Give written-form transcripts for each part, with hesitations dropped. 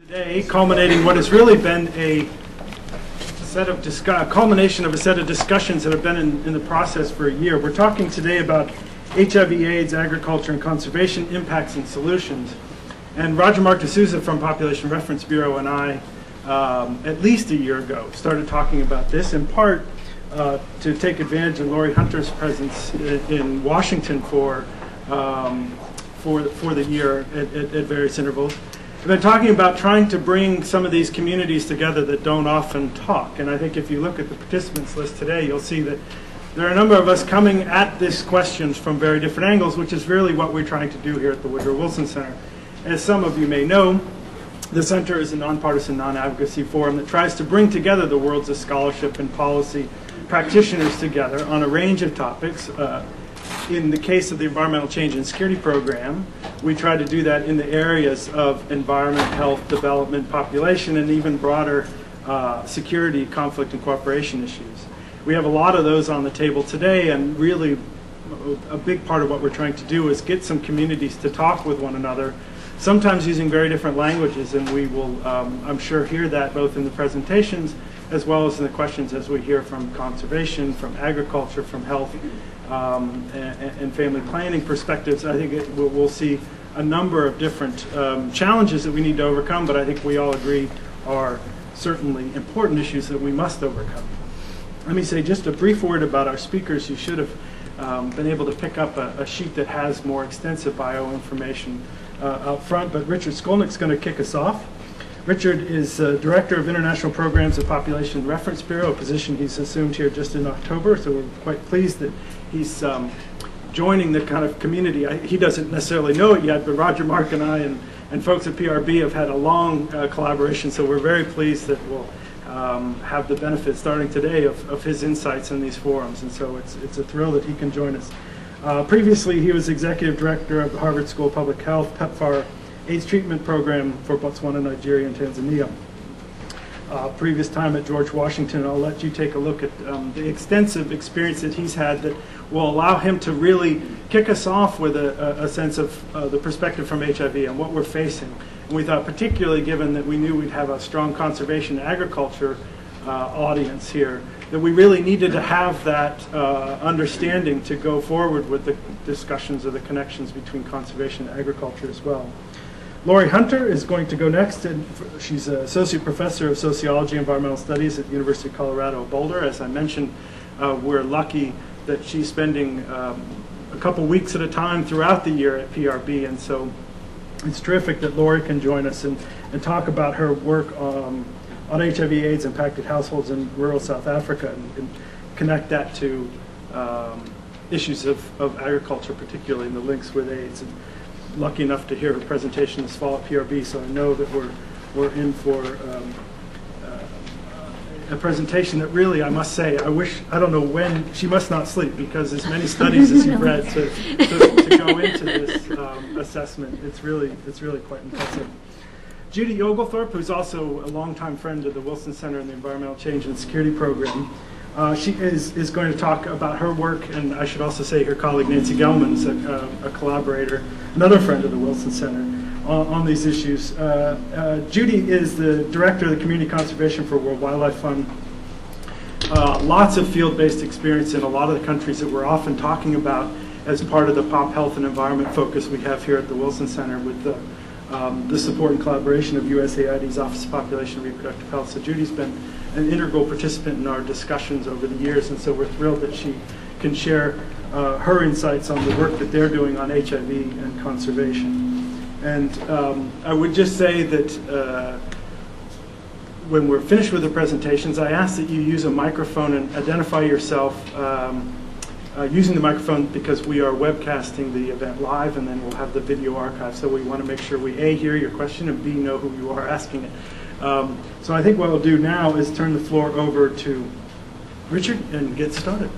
Today, culminating what has really been a culmination of a set of discussions that have been in the process for a year. We're talking today about HIV/AIDS, agriculture, and conservation impacts and solutions. And Roger Mark D'Souza from Population Reference Bureau and I, at least a year ago, started talking about this, in part to take advantage of Lori Hunter's presence in Washington for the year at various intervals. We've been talking about trying to bring some of these communities together that don't often talk. And I think if you look at the participants list today, you'll see that there are a number of us coming at these questions from very different angles, which is really what we're trying to do here at the Woodrow Wilson Center. As some of you may know, the center is a nonpartisan, non-advocacy forum that tries to bring together the worlds of scholarship and policy practitioners together on a range of topics. In the case of the Environmental Change and Security Program, we try to do that in the areas of environment, health, development, population, and even broader security, conflict, and cooperation issues. We have a lot of those on the table today, and really a big part of what we're trying to do is get some communities to talk with one another, sometimes using very different languages, and we will, I'm sure, hear that both in the presentations as well as in the questions as we hear from conservation, from agriculture, from health, and family planning perspectives. I think we'll see a number of different challenges that we need to overcome, but I think we all agree are certainly important issues that we must overcome. Let me say just a brief word about our speakers. You should have been able to pick up a sheet that has more extensive bio information up front, but Richard Skolnik is going to kick us off. Richard is Director of International Programs at Population Reference Bureau, a position he's assumed here just in October, so we're quite pleased that he's joining the kind of community. He doesn't necessarily know it yet, but Roger, Mark, and I and folks at PRB have had a long collaboration, so we're very pleased that we'll have the benefit starting today of his insights in these forums, and so it's a thrill that he can join us. Previously, he was Executive Director of the Harvard School of Public Health, PEPFAR AIDS treatment program for Botswana, Nigeria, and Tanzania. Previous time at George Washington, I'll let you take a look at the extensive experience that he's had that will allow him to really kick us off with a sense of the perspective from HIV and what we're facing. And we thought, particularly given that we knew we'd have a strong conservation and agriculture audience here, that we really needed to have that understanding to go forward with the discussions of the connections between conservation and agriculture as well. Lori Hunter is going to go next, and she's an Associate Professor of Sociology and Environmental Studies at the University of Colorado, Boulder. As I mentioned, we're lucky that she's spending a couple weeks at a time throughout the year at PRB, and so it's terrific that Lori can join us and talk about her work on HIV/AIDS impacted households in rural South Africa and connect that to issues of agriculture, particularly in the links with AIDS. And lucky enough to hear her presentation this fall at PRB, so I know that we're in for a presentation that really, I must say, I don't know when, she must not sleep, because as many studies as you've read to go into this assessment, it's really quite impressive. Judy Oglethorpe, who's also a longtime friend of the Wilson Center and the Environmental Change and Security Program, she is going to talk about her work, and I should also say her colleague Nancy Gelman's a collaborator, another friend of the Wilson Center, on these issues. Judy is the Director of the Community Conservation for World Wildlife Fund. Lots of field-based experience in a lot of the countries that we're often talking about as part of the pop health and environment focus we have here at the Wilson Center with the support and collaboration of USAID's Office of Population and Reproductive Health. So Judy's been an integral participant in our discussions over the years, and so we're thrilled that she can share her insights on the work that they're doing on HIV and conservation. And I would just say that when we're finished with the presentations, I ask that you use a microphone and identify yourself using the microphone, because we are webcasting the event live, and then we'll have the video archive. So we want to make sure we A, hear your question, and B, know who you are asking it. So I think what we'll do now is turn the floor over to Richard and get started.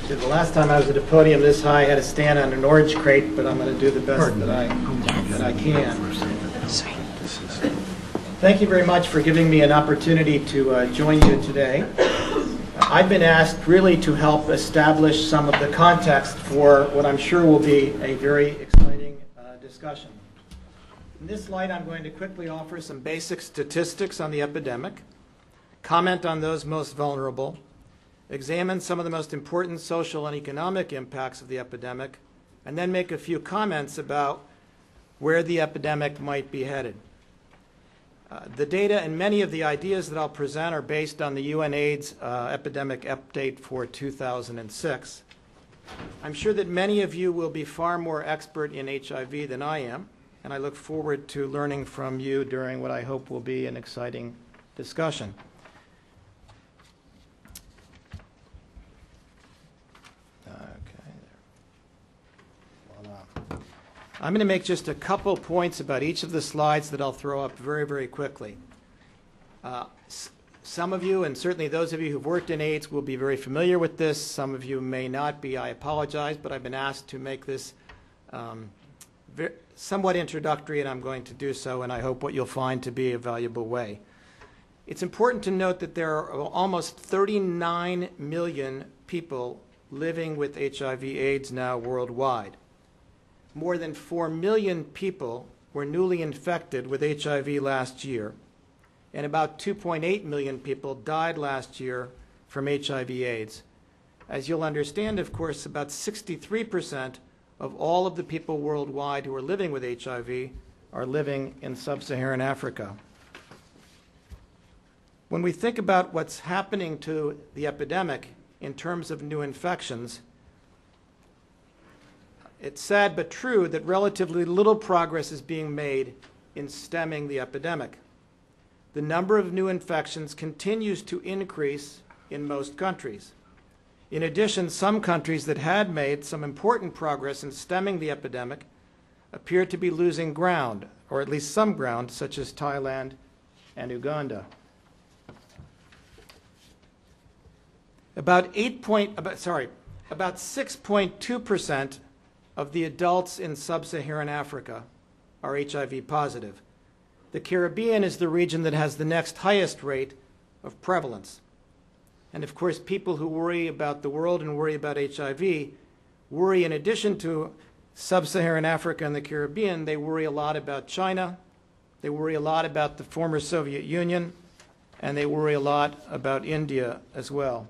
The last time I was at a podium this high, I had to stand on an orange crate, but I'm going to do the best that I can. Thank you very much for giving me an opportunity to join you today. I've been asked really to help establish some of the context for what I'm sure will be a very exciting discussion. In this slide, I'm going to quickly offer some basic statistics on the epidemic, comment on those most vulnerable, examine some of the most important social and economic impacts of the epidemic, and then make a few comments about where the epidemic might be headed. The data and many of the ideas that I'll present are based on the UNAIDS epidemic update for 2006. I'm sure that many of you will be far more expert in HIV than I am, and I look forward to learning from you during what I hope will be an exciting discussion. I'm going to make just a couple points about each of the slides that I'll throw up very, very quickly. Some of you, and certainly those of you who've worked in AIDS, will be very familiar with this. Some of you may not be. I apologize, but I've been asked to make this somewhat introductory, and I'm going to do so, and I hope what you'll find to be a valuable way. It's important to note that there are almost 39 million people living with HIV/AIDS now worldwide. More than 4 million people were newly infected with HIV last year, and about 2.8 million people died last year from HIV/AIDS. As you'll understand, of course, about 63% of all of the people worldwide who are living with HIV are living in sub-Saharan Africa. When we think about what's happening to the epidemic in terms of new infections, it's sad but true that relatively little progress is being made in stemming the epidemic. The number of new infections continues to increase in most countries. In addition, some countries that had made some important progress in stemming the epidemic appear to be losing ground, or at least some ground, such as Thailand and Uganda. About 6.2% of the adults in sub-Saharan Africa are HIV positive. The Caribbean is the region that has the next highest rate of prevalence. And of course, people who worry about the world and worry about HIV worry, in addition to sub-Saharan Africa and the Caribbean, they worry a lot about China, they worry a lot about the former Soviet Union, and they worry a lot about India as well.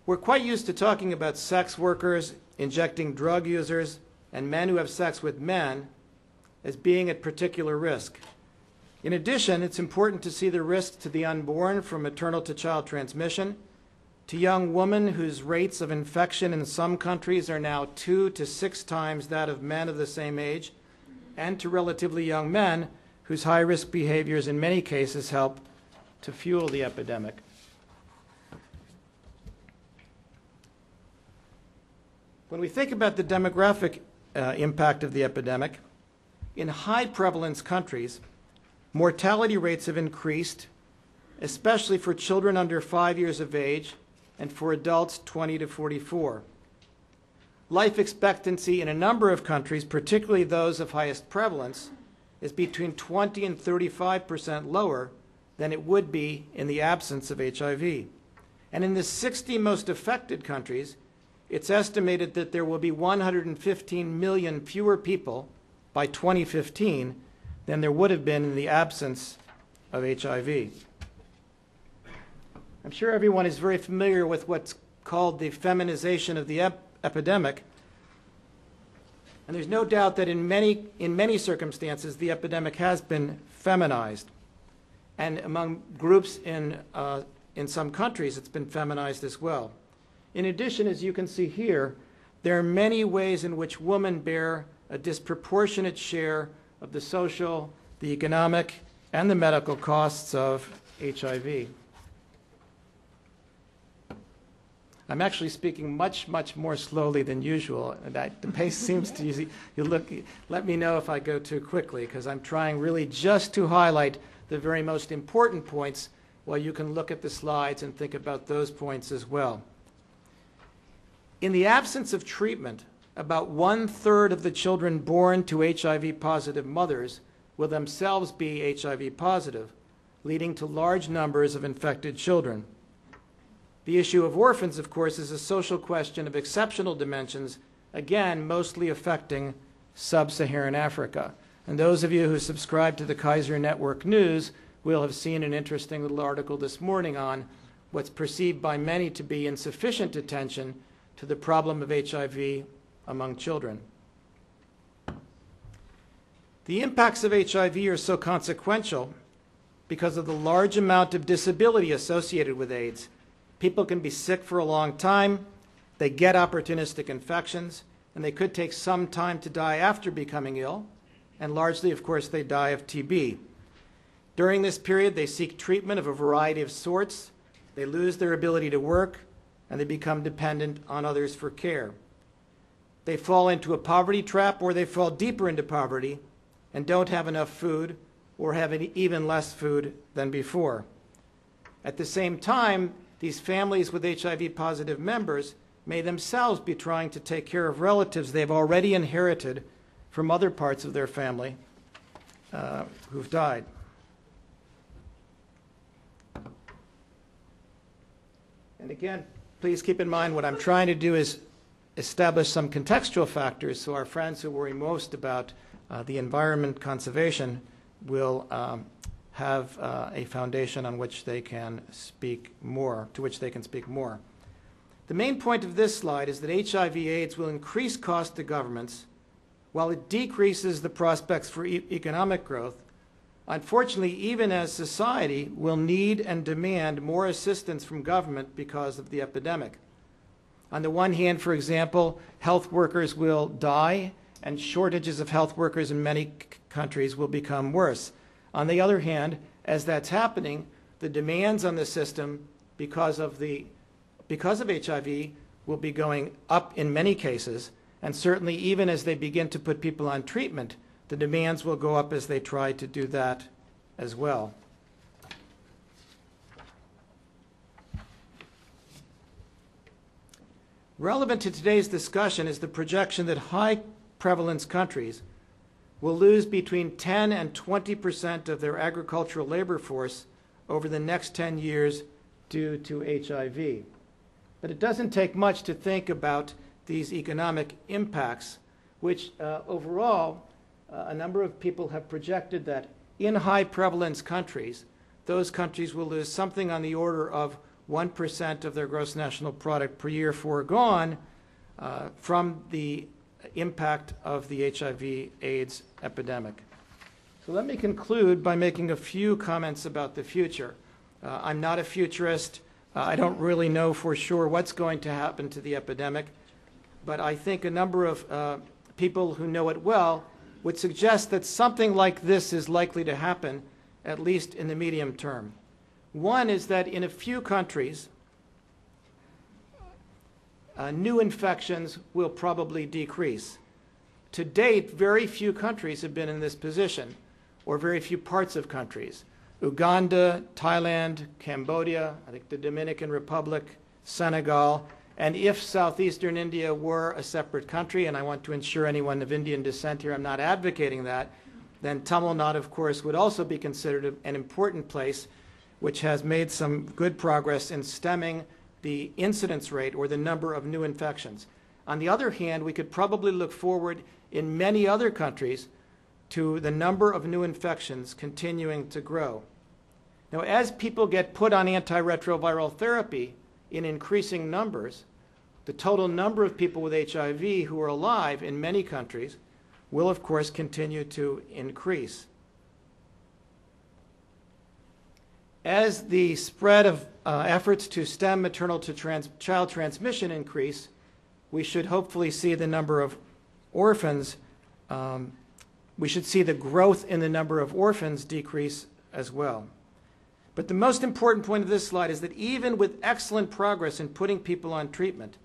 We're quite used to talking about sex workers, injecting drug users, and men who have sex with men as being at particular risk. In addition, it's important to see the risk to the unborn from maternal to child transmission, to young women whose rates of infection in some countries are now 2 to 6 times that of men of the same age, and to relatively young men whose high-risk behaviors in many cases help to fuel the epidemic. When we think about the demographic impact of the epidemic, in high prevalence countries, mortality rates have increased, especially for children under 5 years of age and for adults 20 to 44. Life expectancy in a number of countries, particularly those of highest prevalence, is between 20 and 35% lower than it would be in the absence of HIV. And in the 60 most affected countries, it's estimated that there will be 115 million fewer people by 2015 than there would have been in the absence of HIV. I'm sure everyone is very familiar with what's called the feminization of the epidemic. And there's no doubt that in many circumstances, the epidemic has been feminized. And among groups in some countries, it's been feminized as well. In addition, as you can see here, there are many ways in which women bear a disproportionate share of the social, the economic, and the medical costs of HIV. I'm actually speaking much, much more slowly than usual. The pace seems to, let me know if I go too quickly, because I'm trying really just to highlight the very most important points, while you can look at the slides and think about those points as well. In the absence of treatment, about 1/3 of the children born to HIV-positive mothers will themselves be HIV positive, leading to large numbers of infected children. The issue of orphans, of course, is a social question of exceptional dimensions, again, mostly affecting sub-Saharan Africa. And those of you who subscribe to the Kaiser Network News will have seen an interesting little article this morning on what's perceived by many to be insufficient attention to the problem of HIV among children. The impacts of HIV are so consequential because of the large amount of disability associated with AIDS. People can be sick for a long time, they get opportunistic infections, and they could take some time to die after becoming ill, and largely, of course, they die of TB. During this period, they seek treatment of a variety of sorts, they lose their ability to work, and they become dependent on others for care. They fall into a poverty trap, or they fall deeper into poverty and don't have enough food, or have even less food than before. At the same time, these families with HIV-positive members may themselves be trying to take care of relatives they've already inherited from other parts of their family who've died. And again, please keep in mind what I'm trying to do is establish some contextual factors so our friends who worry most about the environment conservation will have a foundation on which they can speak more, to which they can speak more. The main point of this slide is that HIV/AIDS will increase cost to governments while it decreases the prospects for economic growth. Unfortunately, even as society will need and demand more assistance from government because of the epidemic. On the one hand, for example, health workers will die, and shortages of health workers in many countries will become worse. On the other hand, as that's happening, the demands on the system because of HIV will be going up in many cases, and certainly even as they begin to put people on treatment, the demands will go up as they try to do that as well. Relevant to today's discussion is the projection that high prevalence countries will lose between 10 and 20% of their agricultural labor force over the next 10 years due to HIV. But it doesn't take much to think about these economic impacts, which overall, a number of people have projected that in high prevalence countries, those countries will lose something on the order of 1% of their gross national product per year foregone from the impact of the HIV/AIDS epidemic. So let me conclude by making a few comments about the future. I'm not a futurist. I don't really know for sure what's going to happen to the epidemic, but I think a number of people who know it well would suggest that something like this is likely to happen, at least in the medium term. One is that in a few countries, new infections will probably decrease. To date, very few countries have been in this position, or very few parts of countries. Uganda, Thailand, Cambodia, I think the Dominican Republic, Senegal, and if southeastern India were a separate country, and I want to ensure anyone of Indian descent here, I'm not advocating that, then Tamil Nadu, of course, would also be considered an important place, which has made some good progress in stemming the incidence rate or the number of new infections. On the other hand, we could probably look forward in many other countries to the number of new infections continuing to grow. Now, as people get put on antiretroviral therapy in increasing numbers, the total number of people with HIV who are alive in many countries will, of course, continue to increase. As the spread of efforts to stem maternal to child transmission increase, we should hopefully see the number of orphans, we should see the growth in the number of orphans decrease as well. But the most important point of this slide is that even with excellent progress in putting people on treatment,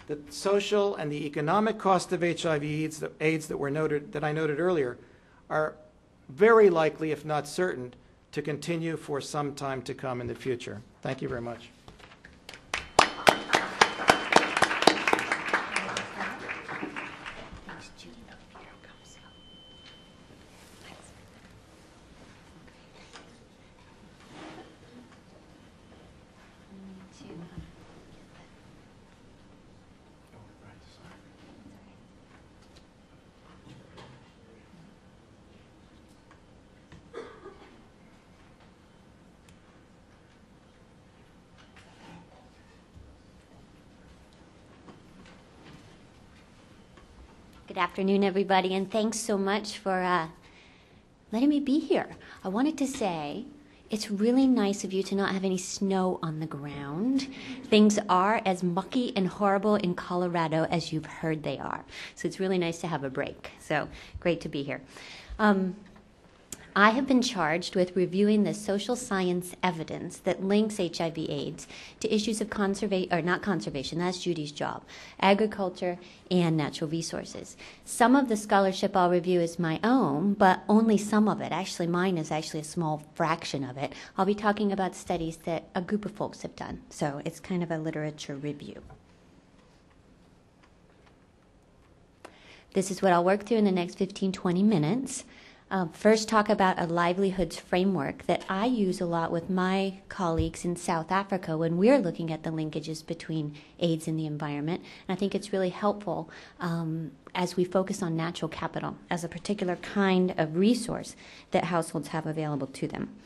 the social and the economic cost of HIV/AIDS that I noted earlier are very likely, if not certain, to continue for some time to come in the future. Thank you very much. Good afternoon, everybody, and thanks so much for letting me be here. I wanted to say it's really nice of you to not have any snow on the ground. Things are as mucky and horrible in Colorado as you've heard they are. So it's really nice to have a break. So great to be here. I have been charged with reviewing the social science evidence that links HIV/AIDS to issues of not conservation, that's Judy's job, agriculture and natural resources. Some of the scholarship I'll review is my own, but only some of it. Actually, mine is actually a small fraction of it. I'll be talking about studies that a group of folks have done, so it's kind of a literature review. This is what I'll work through in the next 15-20 minutes. First, talk about a livelihoods framework that I use a lot with my colleagues in South Africa when we're looking at the linkages between AIDS and the environment. And I think it's really helpful as we focus on natural capital as a particular kind of resource that households have available to them.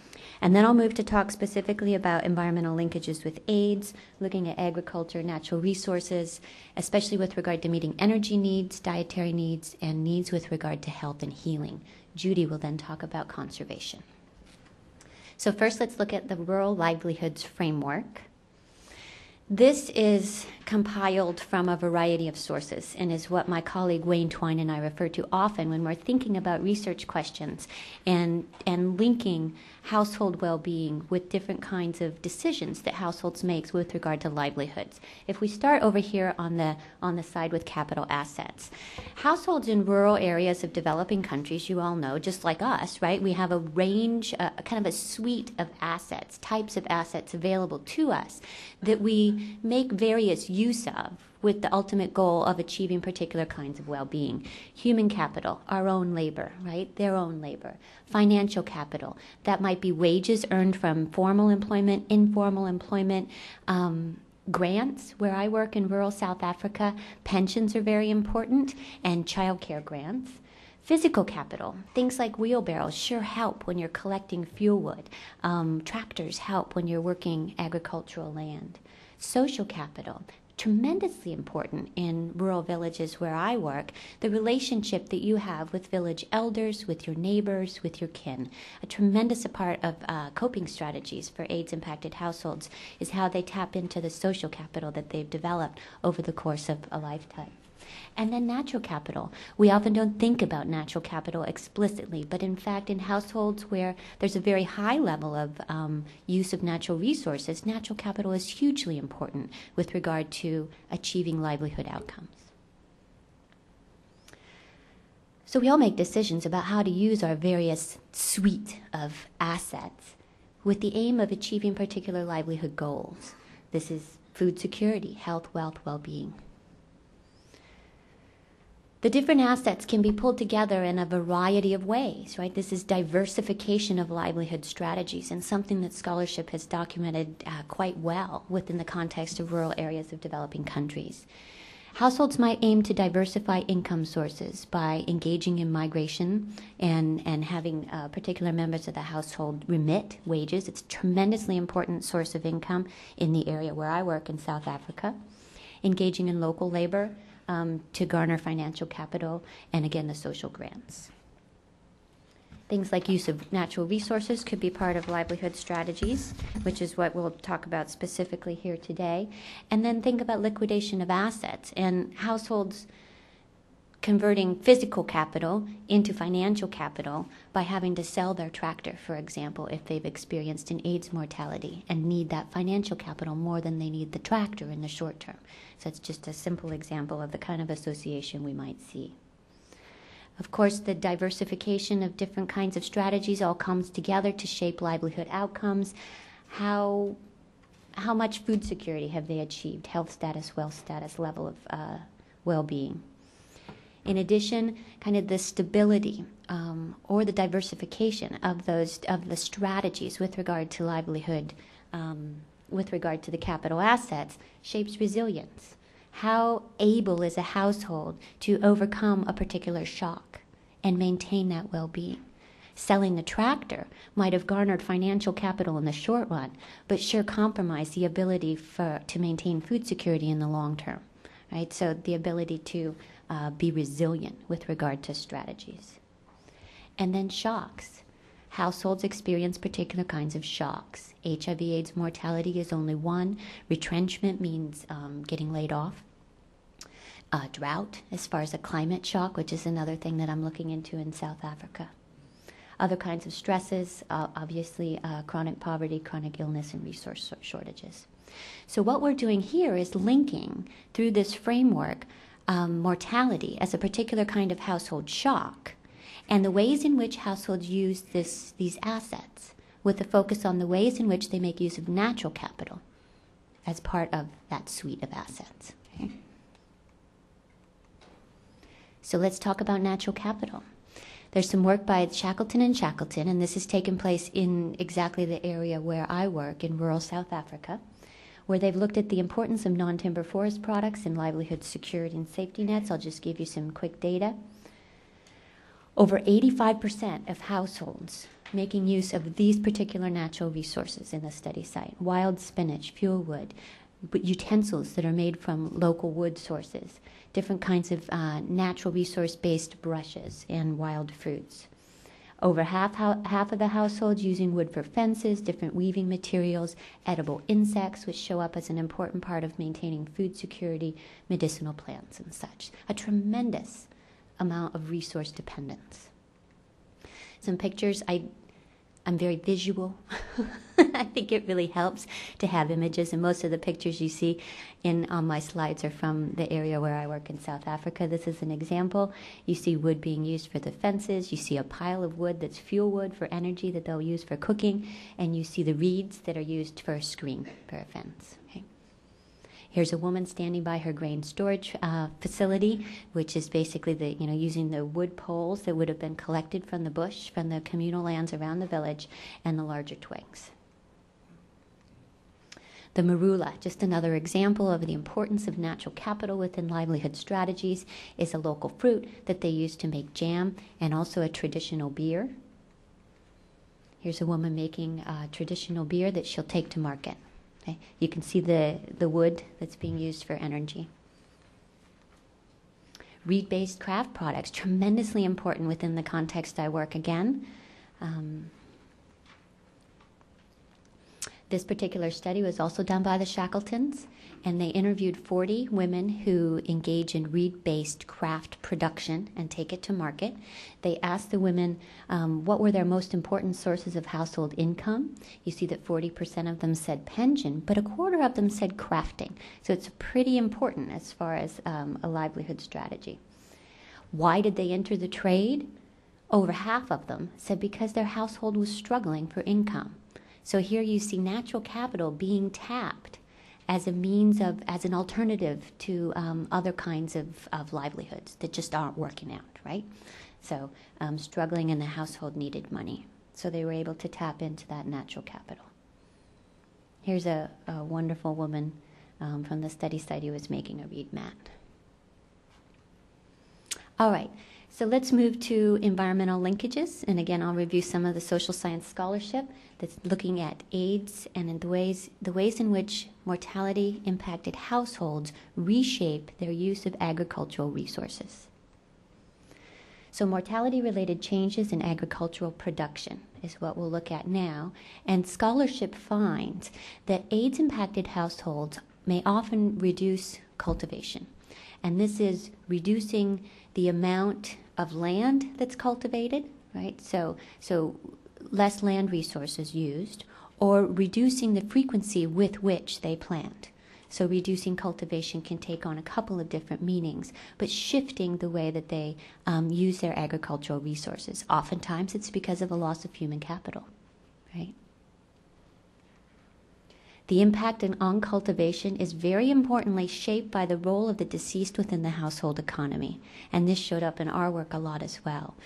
And then I'll move to talk specifically about environmental linkages with AIDS, looking at agriculture, natural resources, especially with regard to meeting energy needs, dietary needs, and needs with regard to health and healing. Judy will then talk about conservation. So first, let's look at the Rural Livelihoods Framework. This is compiled from a variety of sources and is what my colleague Wayne Twine and I refer to often when we're thinking about research questions and linking household well-being with different kinds of decisions that households make with regard to livelihoods. If we start over here on the side with capital assets, households in rural areas of developing countries, you all know, just like us, right? We have a range, kind of a suite of assets, types of assets available to us that we make various use of with the ultimate goal of achieving particular kinds of well-being. Human capital, our own labor, right? Their own labor. Financial capital, that might be wages earned from formal employment, informal employment, grants. Where I work in rural South Africa, pensions are very important, and childcare grants. Physical capital, things like wheelbarrows sure help when you're collecting fuel wood. Tractors help when you're working agricultural land. Social capital, tremendously important in rural villages where I work, the relationship that you have with village elders, with your neighbors, with your kin. A tremendous part of coping strategies for AIDS-impacted households is how they tap into the social capital that they've developed over the course of a lifetime. And then natural capital. We often don't think about natural capital explicitly, but in fact in households where there's a very high level of use of natural resources, natural capital is hugely important with regard to achieving livelihood outcomes. So we all make decisions about how to use our various suite of assets with the aim of achieving particular livelihood goals. This is food security, health, wealth, well-being. The different assets can be pulled together in a variety of ways, right? This is diversification of livelihood strategies and something that scholarship has documented quite well within the context of rural areas of developing countries. Households might aim to diversify income sources by engaging in migration and having particular members of the household remit wages. It's a tremendously important source of income in the area where I work in South Africa. Engaging in local labor, to garner financial capital, and again, the social grants. Things like use of natural resources could be part of livelihood strategies, which is what we'll talk about specifically here today. And then think about liquidation of assets and households converting physical capital into financial capital by having to sell their tractor, for example, if they've experienced an AIDS mortality and need that financial capital more than they need the tractor in the short term. So it's just a simple example of the kind of association we might see. Of course, the diversification of different kinds of strategies all comes together to shape livelihood outcomes. How much food security have they achieved? Health status, wealth status, level of well-being. In addition, kind of the stability or the diversification of the strategies with regard to livelihood, with regard to the capital assets, shapes resilience. How able is a household to overcome a particular shock and maintain that well-being? Selling the tractor might have garnered financial capital in the short run, but sure compromised the ability to maintain food security in the long term. Right? So the ability to be resilient with regard to strategies. And then shocks. Households experience particular kinds of shocks. HIV/AIDS mortality is only one. Retrenchment means getting laid off. Drought, as far as a climate shock, which is another thing that I'm looking into in South Africa. Other kinds of stresses, obviously chronic poverty, chronic illness, and resource shortages. So what we're doing here is linking, through this framework, mortality as a particular kind of household shock, and the ways in which households use these assets, with a focus on the ways in which they make use of natural capital as part of that suite of assets. Okay? So let's talk about natural capital. There's some work by Shackleton and Shackleton, and this has taken place in exactly the area where I work, in rural South Africa, where they've looked at the importance of non-timber forest products in livelihood security and safety nets. I'll just give you some quick data. Over 85% of households making use of these particular natural resources in the study site: wild spinach, fuel wood, utensils that are made from local wood sources, different kinds of natural resource-based brushes, and wild fruits. Over half of the households using wood for fences, different weaving materials, edible insects, which show up as an important part of maintaining food security, medicinal plants and such. A tremendous amount of resource dependence. Some pictures. I'm very visual. I think it really helps to have images, and most of the pictures you see on my slides are from the area where I work in South Africa. This is an example. You see wood being used for the fences. You see a pile of wood that's fuel wood for energy that they'll use for cooking, and you see the reeds that are used for a screen for a fence. Okay. Here's a woman standing by her grain storage facility, which is basically using the wood poles that would have been collected from the bush, from the communal lands around the village, and the larger twigs. The marula, just another example of the importance of natural capital within livelihood strategies, is a local fruit that they use to make jam, and also a traditional beer. Here's a woman making traditional beer that she'll take to market. Okay. You can see the wood that's being used for energy. Reed-based craft products, tremendously important within the context I work again. This particular study was also done by the Shackletons, and they interviewed 40 women who engage in reed-based craft production and take it to market. They asked the women what were their most important sources of household income. You see that 40% of them said pension, but a quarter of them said crafting. So it's pretty important as far as a livelihood strategy. Why did they enter the trade? Over half of them said because their household was struggling for income. So here you see natural capital being tapped as a means of, as an alternative to other kinds of livelihoods that just aren't working out, right? So struggling in the household needed money. So they were able to tap into that natural capital. Here's a wonderful woman from the study site who was making a reed mat. All right. So let's move to environmental linkages, and again I'll review some of the social science scholarship that's looking at AIDS and in the ways in which mortality impacted households reshape their use of agricultural resources. So mortality-related changes in agricultural production is what we'll look at now, and scholarship finds that AIDS-impacted households may often reduce cultivation, and this is reducing the amount of land that's cultivated, right? So less land resources used, or reducing the frequency with which they plant. So reducing cultivation can take on a couple of different meanings, but shifting the way that they use their agricultural resources. Oftentimes it's because of a loss of human capital, right? The impact on cultivation is very importantly shaped by the role of the deceased within the household economy, and this showed up in our work a lot as well.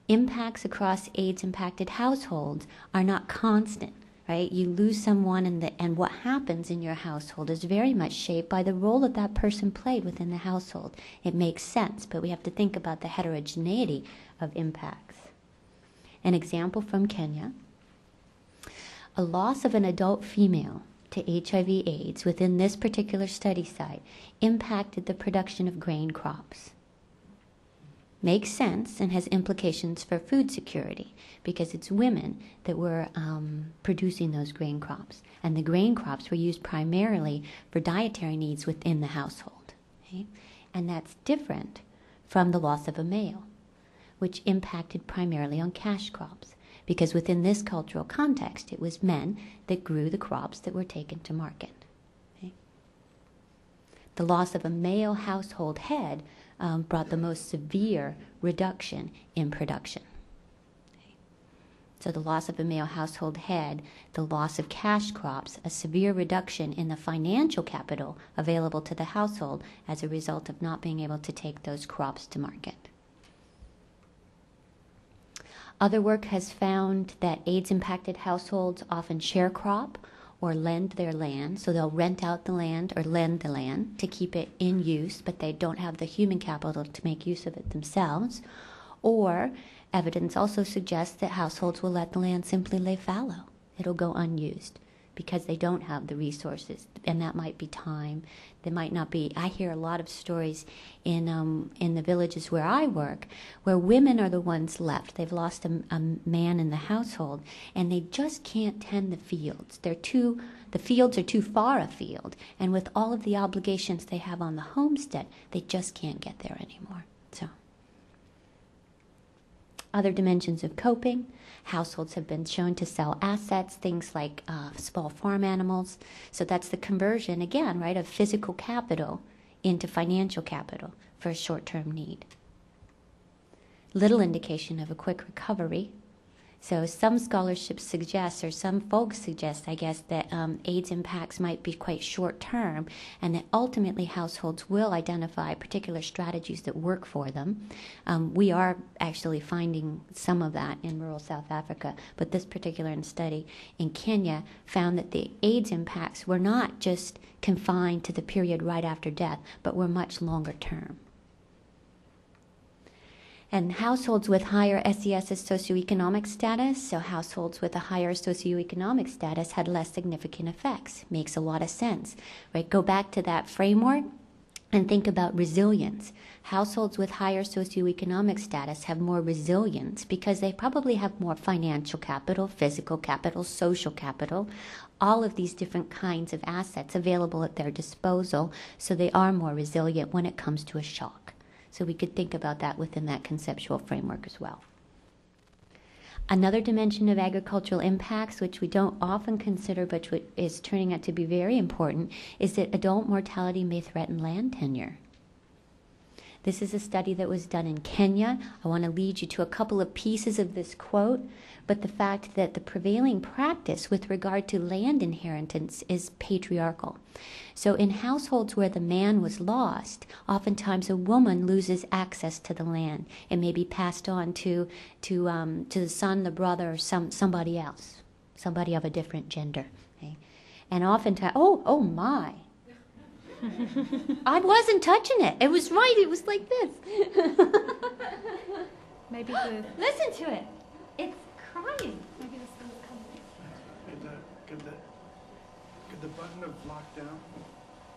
Impacts across AIDS-impacted households are not constant, right? You lose someone, and what happens in your household is very much shaped by the role that that person played within the household. It makes sense, but we have to think about the heterogeneity of impacts. An example from Kenya: a loss of an adult female to HIV/AIDS within this particular study site impacted the production of grain crops. makes sense and has implications for food security because it's women that were producing those grain crops. And the grain crops were used primarily for dietary needs within the household. Okay? And that's different from the loss of a male, which impacted primarily on cash crops, because within this cultural context, it was men that grew the crops that were taken to market. Okay? The loss of a male household head brought the most severe reduction in production. Okay? So the loss of a male household head, the loss of cash crops, a severe reduction in the financial capital available to the household as a result of not being able to take those crops to market. Other work has found that AIDS-impacted households often share crop or lend their land, so they'll rent out the land or lend the land to keep it in use, but they don't have the human capital to make use of it themselves. Or evidence also suggests that households will let the land simply lay fallow. It'll go unused because they don't have the resources, and that might be time. There might not be. I hear a lot of stories in the villages where I work, where women are the ones left. They've lost a man in the household, and they just can't tend the fields. The fields are too far afield, and with all of the obligations they have on the homestead, they just can't get there anymore. So, other dimensions of coping. Households have been shown to sell assets, things like small farm animals. So that's the conversion, again, right, of physical capital into financial capital for a short-term need. Little indication of a quick recovery. So some scholarships suggest, or some folks suggest, I guess, that AIDS impacts might be quite short-term, and that ultimately households will identify particular strategies that work for them. We are actually finding some of that in rural South Africa, but this particular study in Kenya found that the AIDS impacts were not just confined to the period right after death, but were much longer term. And households with higher SES as socioeconomic status, so households with a higher socioeconomic status had less significant effects. Makes a lot of sense, right? Go back to that framework and think about resilience. Households with higher socioeconomic status have more resilience because they probably have more financial capital, physical capital, social capital, all of these different kinds of assets available at their disposal, so they are more resilient when it comes to a shock. So we could think about that within that conceptual framework as well. Another dimension of agricultural impacts, which we don't often consider but which is turning out to be very important, is that adult mortality may threaten land tenure. This is a study that was done in Kenya. I want to lead you to a couple of pieces of this quote, but the fact that the prevailing practice with regard to land inheritance is patriarchal. So in households where the man was lost, oftentimes a woman loses access to the land. It may be passed on to the son, the brother, or somebody else, somebody of a different gender. Okay? And oftentimes, oh my. I wasn't touching it. It was right. It was like this. Maybe the... Listen to it. It's crying. Maybe this thing's coming. Could the button have locked down,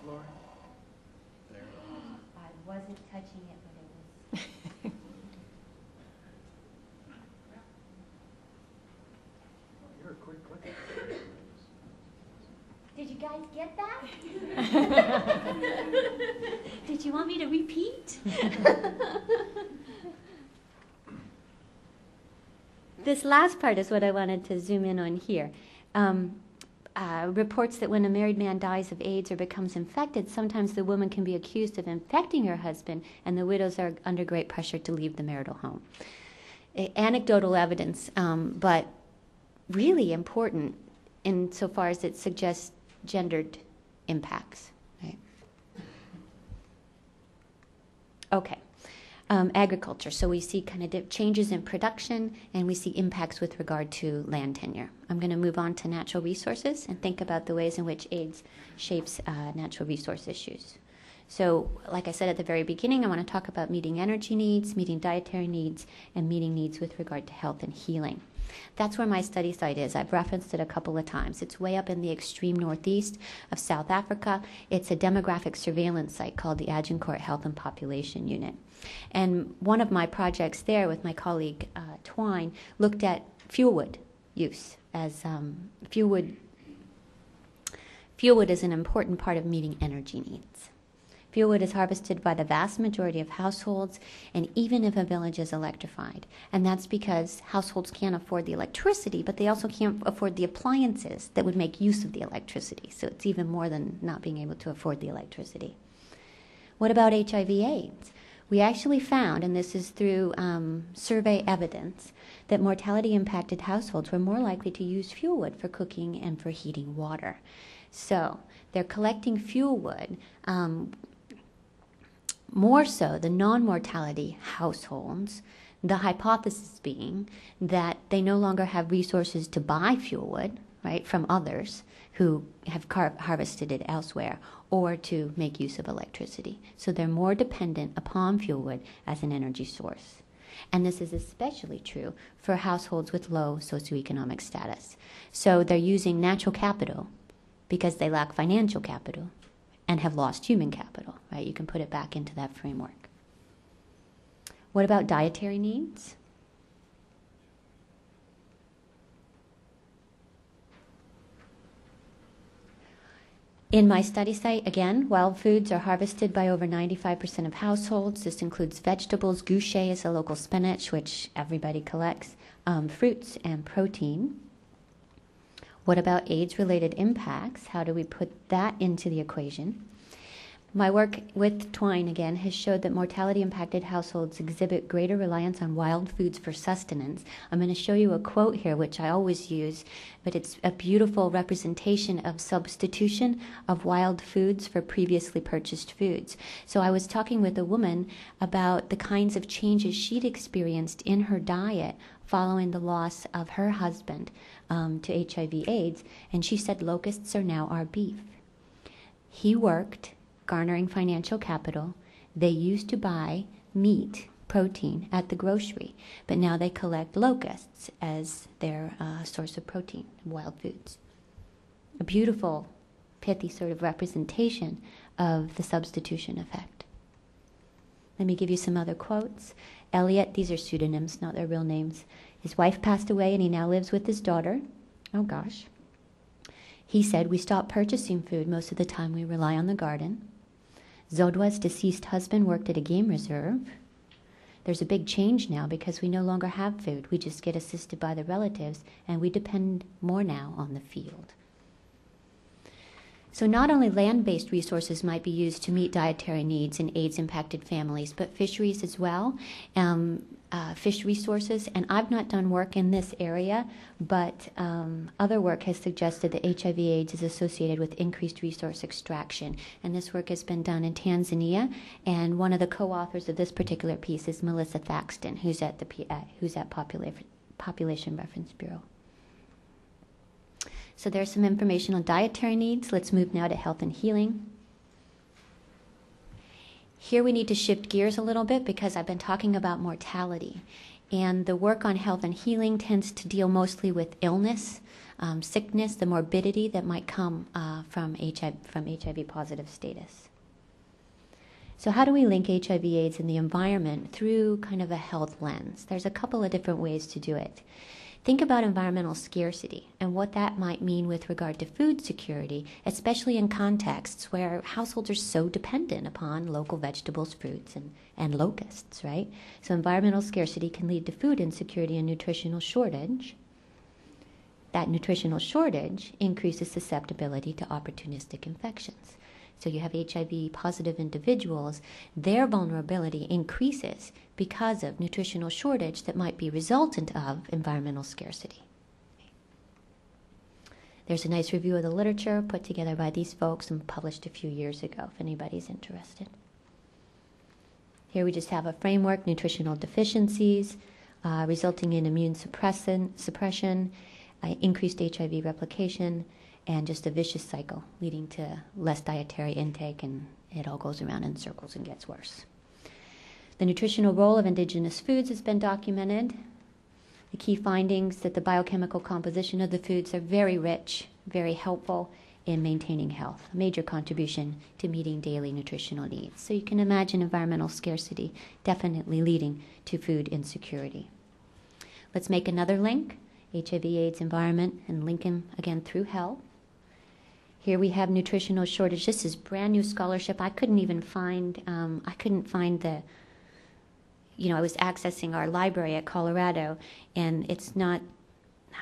Lori? There. I wasn't touching it, but it was. You're a quick clicker. Did you guys get that? Did you want me to repeat? This last part is what I wanted to zoom in on here. Reports that when a married man dies of AIDS or becomes infected, sometimes the woman can be accused of infecting her husband, and the widows are under great pressure to leave the marital home. Anecdotal evidence, but really important insofar as it suggests gendered impacts. Right? Okay. Agriculture. So we see kind of changes in production, and we see impacts with regard to land tenure. I'm going to move on to natural resources and think about the ways in which AIDS shapes natural resource issues. So, like I said at the very beginning, I want to talk about meeting energy needs, meeting dietary needs, and meeting needs with regard to health and healing. That's where my study site is. I've referenced it a couple of times. It's way up in the extreme northeast of South Africa. It's a demographic surveillance site called the Agincourt Health and Population Unit. And one of my projects there with my colleague Twine looked at fuel wood use as fuel wood is an important part of meeting energy needs. Fuel wood is harvested by the vast majority of households, and even if a village is electrified. And that's because households can't afford the electricity, but they also can't afford the appliances that would make use of the electricity. So it's even more than not being able to afford the electricity. What about HIV/AIDS? We actually found, and this is through survey evidence, that mortality-impacted households were more likely to use fuel wood for cooking and for heating water. So they're collecting fuel wood, more so the non-mortality households, the hypothesis being that they no longer have resources to buy fuel wood, right, from others who have harvested it elsewhere, or to make use of electricity. So they're more dependent upon fuel wood as an energy source. And this is especially true for households with low socioeconomic status. So they're using natural capital because they lack financial capital and have lost human capital, right? You can put it back into that framework. What about dietary needs? In my study site, again, wild foods are harvested by over 95% of households. This includes vegetables, goucher is a local spinach, which everybody collects, fruits, and protein. What about AIDS-related impacts? How do we put that into the equation? My work with Twine, again, has showed that mortality-impacted households exhibit greater reliance on wild foods for sustenance. I'm going to show you a quote here, which I always use, but it's a beautiful representation of substitution of wild foods for previously purchased foods. So I was talking with a woman about the kinds of changes she'd experienced in her diet following the loss of her husband to HIV/AIDS, and she said locusts are now our beef. He worked garnering financial capital. They used to buy meat, protein, at the grocery, but now they collect locusts as their source of protein, wild foods. A beautiful, pithy sort of representation of the substitution effect. Let me give you some other quotes. Elliot, these are pseudonyms, not their real names. His wife passed away and he now lives with his daughter. Oh gosh. He said, we stop purchasing food. Most of the time we rely on the garden. Zodwa's deceased husband worked at a game reserve. There's a big change now because we no longer have food. We just get assisted by the relatives, and we depend more now on the field. So not only land-based resources might be used to meet dietary needs in AIDS-impacted families, but fisheries as well, fish resources. And I've not done work in this area, but other work has suggested that HIV/AIDS is associated with increased resource extraction. And this work has been done in Tanzania, and one of the co-authors of this particular piece is Melissa Thaxton, who's at Population Reference Bureau. So there's some information on dietary needs. Let's move now to health and healing. Here we need to shift gears a little bit because I've been talking about mortality. And the work on health and healing tends to deal mostly with illness, sickness, the morbidity that might come from HIV-positive status. So how do we link HIV/AIDS and the environment through kind of a health lens? There's a couple of different ways to do it. Think about environmental scarcity and what that might mean with regard to food security, especially in contexts where households are so dependent upon local vegetables, fruits, and locusts, right? So environmental scarcity can lead to food insecurity and nutritional shortage. That nutritional shortage increases susceptibility to opportunistic infections. So you have HIV-positive individuals, their vulnerability increases because of nutritional shortage that might be resultant of environmental scarcity. There's a nice review of the literature put together by these folks and published a few years ago, if anybody's interested. Here we just have a framework, nutritional deficiencies, resulting in immune suppression, increased HIV replication, and just a vicious cycle leading to less dietary intake, and it all goes around in circles and gets worse. The nutritional role of indigenous foods has been documented. The key findings that the biochemical composition of the foods are very rich, very helpful in maintaining health, a major contribution to meeting daily nutritional needs. So you can imagine environmental scarcity definitely leading to food insecurity. Let's make another link, HIV/AIDS environment, and link them again through health. Here we have nutritional shortage. This is brand new scholarship. I couldn't find the, I was accessing our library at Colorado, and it's not,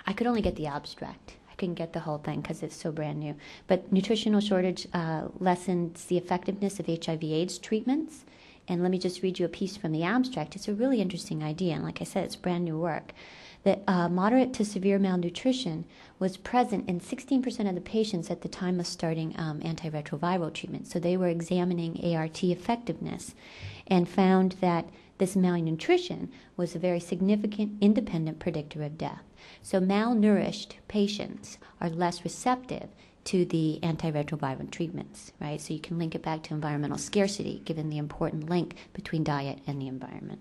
I could only get the abstract. I couldn't get the whole thing because it's so brand new. But nutritional shortage lessens the effectiveness of HIV/AIDS treatments. And let me just read you a piece from the abstract. It's a really interesting idea, and like I said, it's brand new work. That moderate to severe malnutrition was present in 16% of the patients at the time of starting antiretroviral treatment. So they were examining ART effectiveness and found that this malnutrition was a very significant independent predictor of death. So malnourished patients are less receptive to the antiretroviral treatments, right? So you can link it back to environmental scarcity, given the important link between diet and the environment.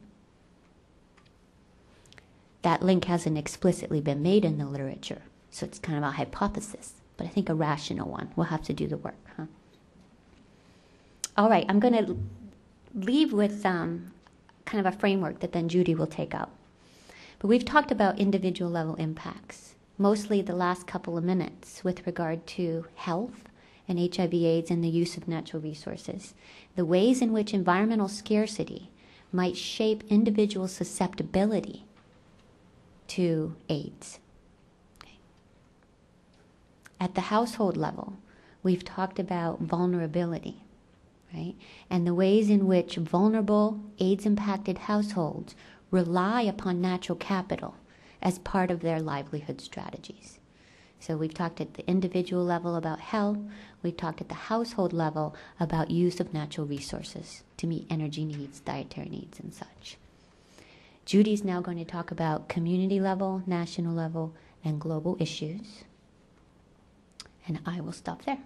That link hasn't explicitly been made in the literature, so it's kind of a hypothesis, but I think a rational one. We'll have to do the work, huh? All right, I'm going to leave with kind of a framework that then Judy will take up. But we've talked about individual level impacts, mostly the last couple of minutes with regard to health and HIV/AIDS and the use of natural resources, the ways in which environmental scarcity might shape individual susceptibility to AIDS. Okay. At the household level, we've talked about vulnerability, right? And the ways in which vulnerable AIDS-impacted households rely upon natural capital as part of their livelihood strategies. So we've talked at the individual level about health. We've talked at the household level about use of natural resources to meet energy needs, dietary needs, and such. Judy's now going to talk about community level, national level, and global issues. And I will stop there.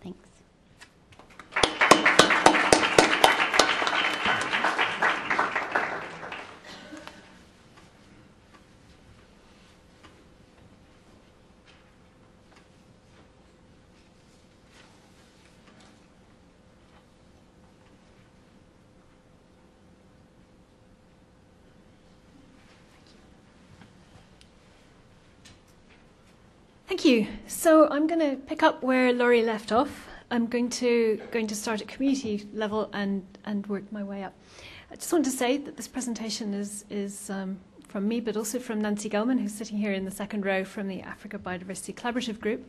Thanks. Thank you. So I'm going to pick up where Laurie left off. I'm going to start at community level and work my way up. I just want to say that this presentation is from me, but also from Nancy Gelman, who's sitting here in the second row from the Africa Biodiversity Collaborative Group.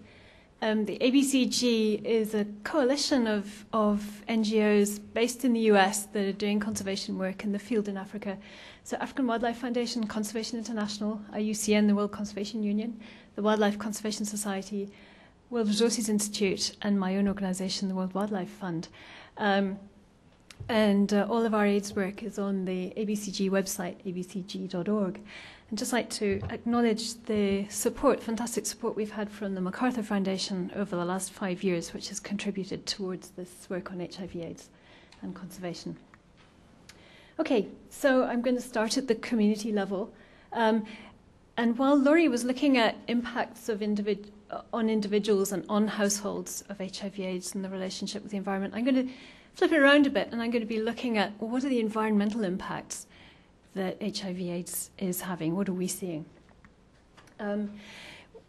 The ABCG is a coalition of NGOs based in the US that are doing conservation work in the field in Africa. So African Wildlife Foundation, Conservation International, IUCN, the World Conservation Union, the Wildlife Conservation Society, World Resources Institute, and my own organisation, the World Wildlife Fund. And all of our AIDS work is on the ABCG website, abcg.org. I'd just like to acknowledge the support, fantastic support we've had from the MacArthur Foundation over the last 5 years, which has contributed towards this work on HIV/AIDS and conservation. Okay, so I'm going to start at the community level. And while Laurie was looking at impacts of on individuals and on households of HIV/AIDS and the relationship with the environment, I'm going to flip it around a bit, and I'm going to be looking at what are the environmental impacts that HIV/AIDS is having. What are we seeing?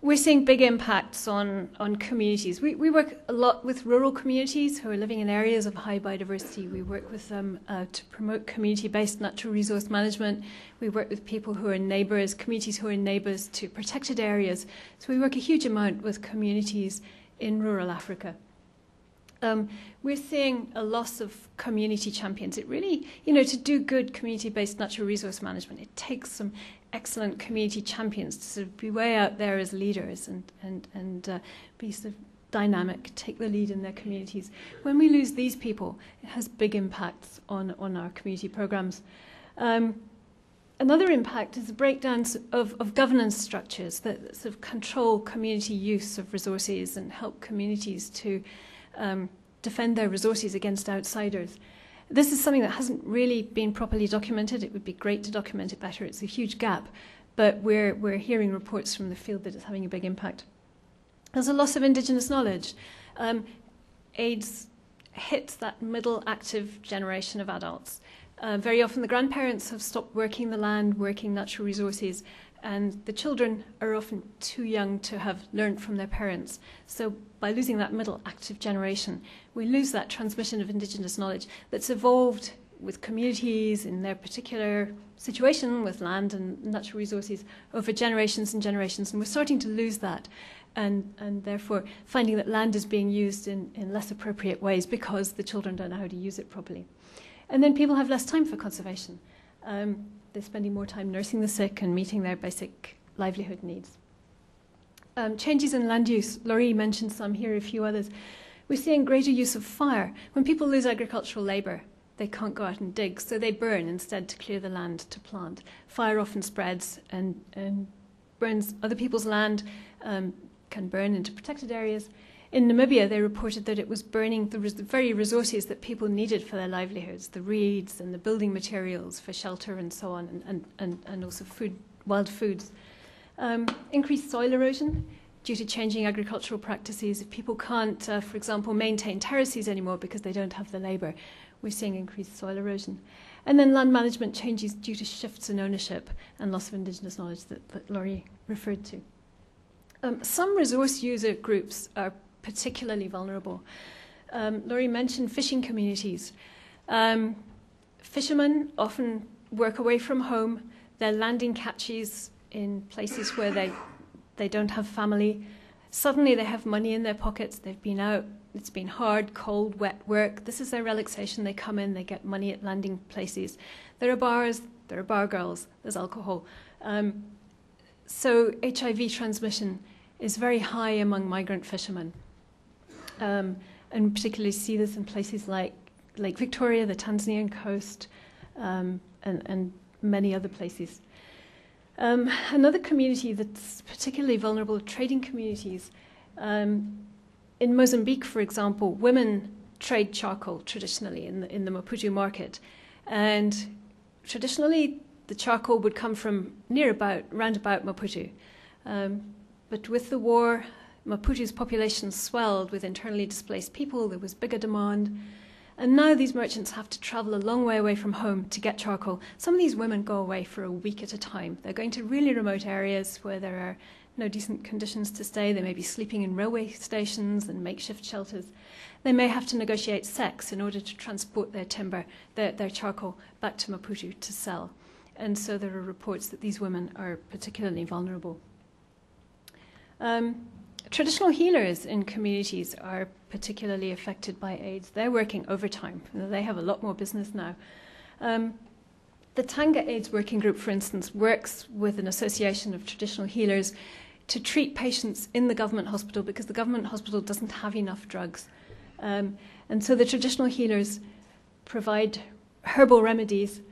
We're seeing big impacts on communities. We work a lot with rural communities who are living in areas of high biodiversity. We work with them to promote community-based natural resource management. We work with people who are neighbours, communities who are neighbours to protected areas. So we work a huge amount with communities in rural Africa. We're seeing a loss of community champions. It really, to do good community-based natural resource management, it takes some excellent community champions to sort of be way out there as leaders and be sort of dynamic, take the lead in their communities. When we lose these people, it has big impacts on our community programs. Another impact is the breakdowns of governance structures that sort of control community use of resources and help communities to defend their resources against outsiders. This is something that hasn't really been properly documented. It would be great to document it better. It's a huge gap, but we're hearing reports from the field that it's having a big impact. There's a loss of Indigenous knowledge. AIDS hits that middle active generation of adults. Very often the grandparents have stopped working the land, working natural resources, and the children are often too young to have learned from their parents. So by losing that middle active generation, we lose that transmission of Indigenous knowledge that's evolved with communities in their particular situation with land and natural resources over generations and generations, and we're starting to lose that. And therefore finding that land is being used in less appropriate ways because the children don't know how to use it properly. And then people have less time for conservation. They're spending more time nursing the sick and meeting their basic livelihood needs. Changes in land use. Laurie mentioned some here, a few others. We're seeing greater use of fire. When people lose agricultural labour, they can't go out and dig, so they burn instead to clear the land to plant. Fire often spreads and burns other people's land, can burn into protected areas. In Namibia, they reported that it was burning the very resources that people needed for their livelihoods, the reeds and the building materials for shelter and so on, and also food, wild foods. Increased soil erosion due to changing agricultural practices. If people can't, for example, maintain terraces anymore because they don't have the labour, we're seeing increased soil erosion. And then land management changes due to shifts in ownership and loss of Indigenous knowledge that Laurie referred to. Some resource user groups are particularly vulnerable. Laurie mentioned fishing communities. Fishermen often work away from home. They're landing catches in places where they don't have family. Suddenly they have money in their pockets. They've been out. It's been hard, cold, wet work. This is their relaxation. They come in, they get money at landing places. There are bars, there are bar girls, there's alcohol. So HIV transmission is very high among migrant fishermen. And particularly see this in places like Lake Victoria, the Tanzanian coast, and many other places. Another community that's particularly vulnerable, trading communities. In Mozambique, for example, women trade charcoal traditionally in the Maputo market. And traditionally, the charcoal would come from round about Maputo. But with the war, Maputo's population swelled with internally displaced people. There was bigger demand. And now these merchants have to travel a long way away from home to get charcoal. Some of these women go away for a week at a time. They're going to really remote areas where there are no decent conditions to stay. They may be sleeping in railway stations and makeshift shelters. They may have to negotiate sex in order to transport their timber, their charcoal, back to Maputo to sell. And so there are reports that these women are particularly vulnerable. Traditional healers in communities are particularly affected by AIDS. They're working overtime. They have a lot more business now. The Tanga AIDS Working Group, for instance, works with an association of traditional healers to treat patients in the government hospital because the government hospital doesn't have enough drugs. And so the traditional healers provide herbal remedies,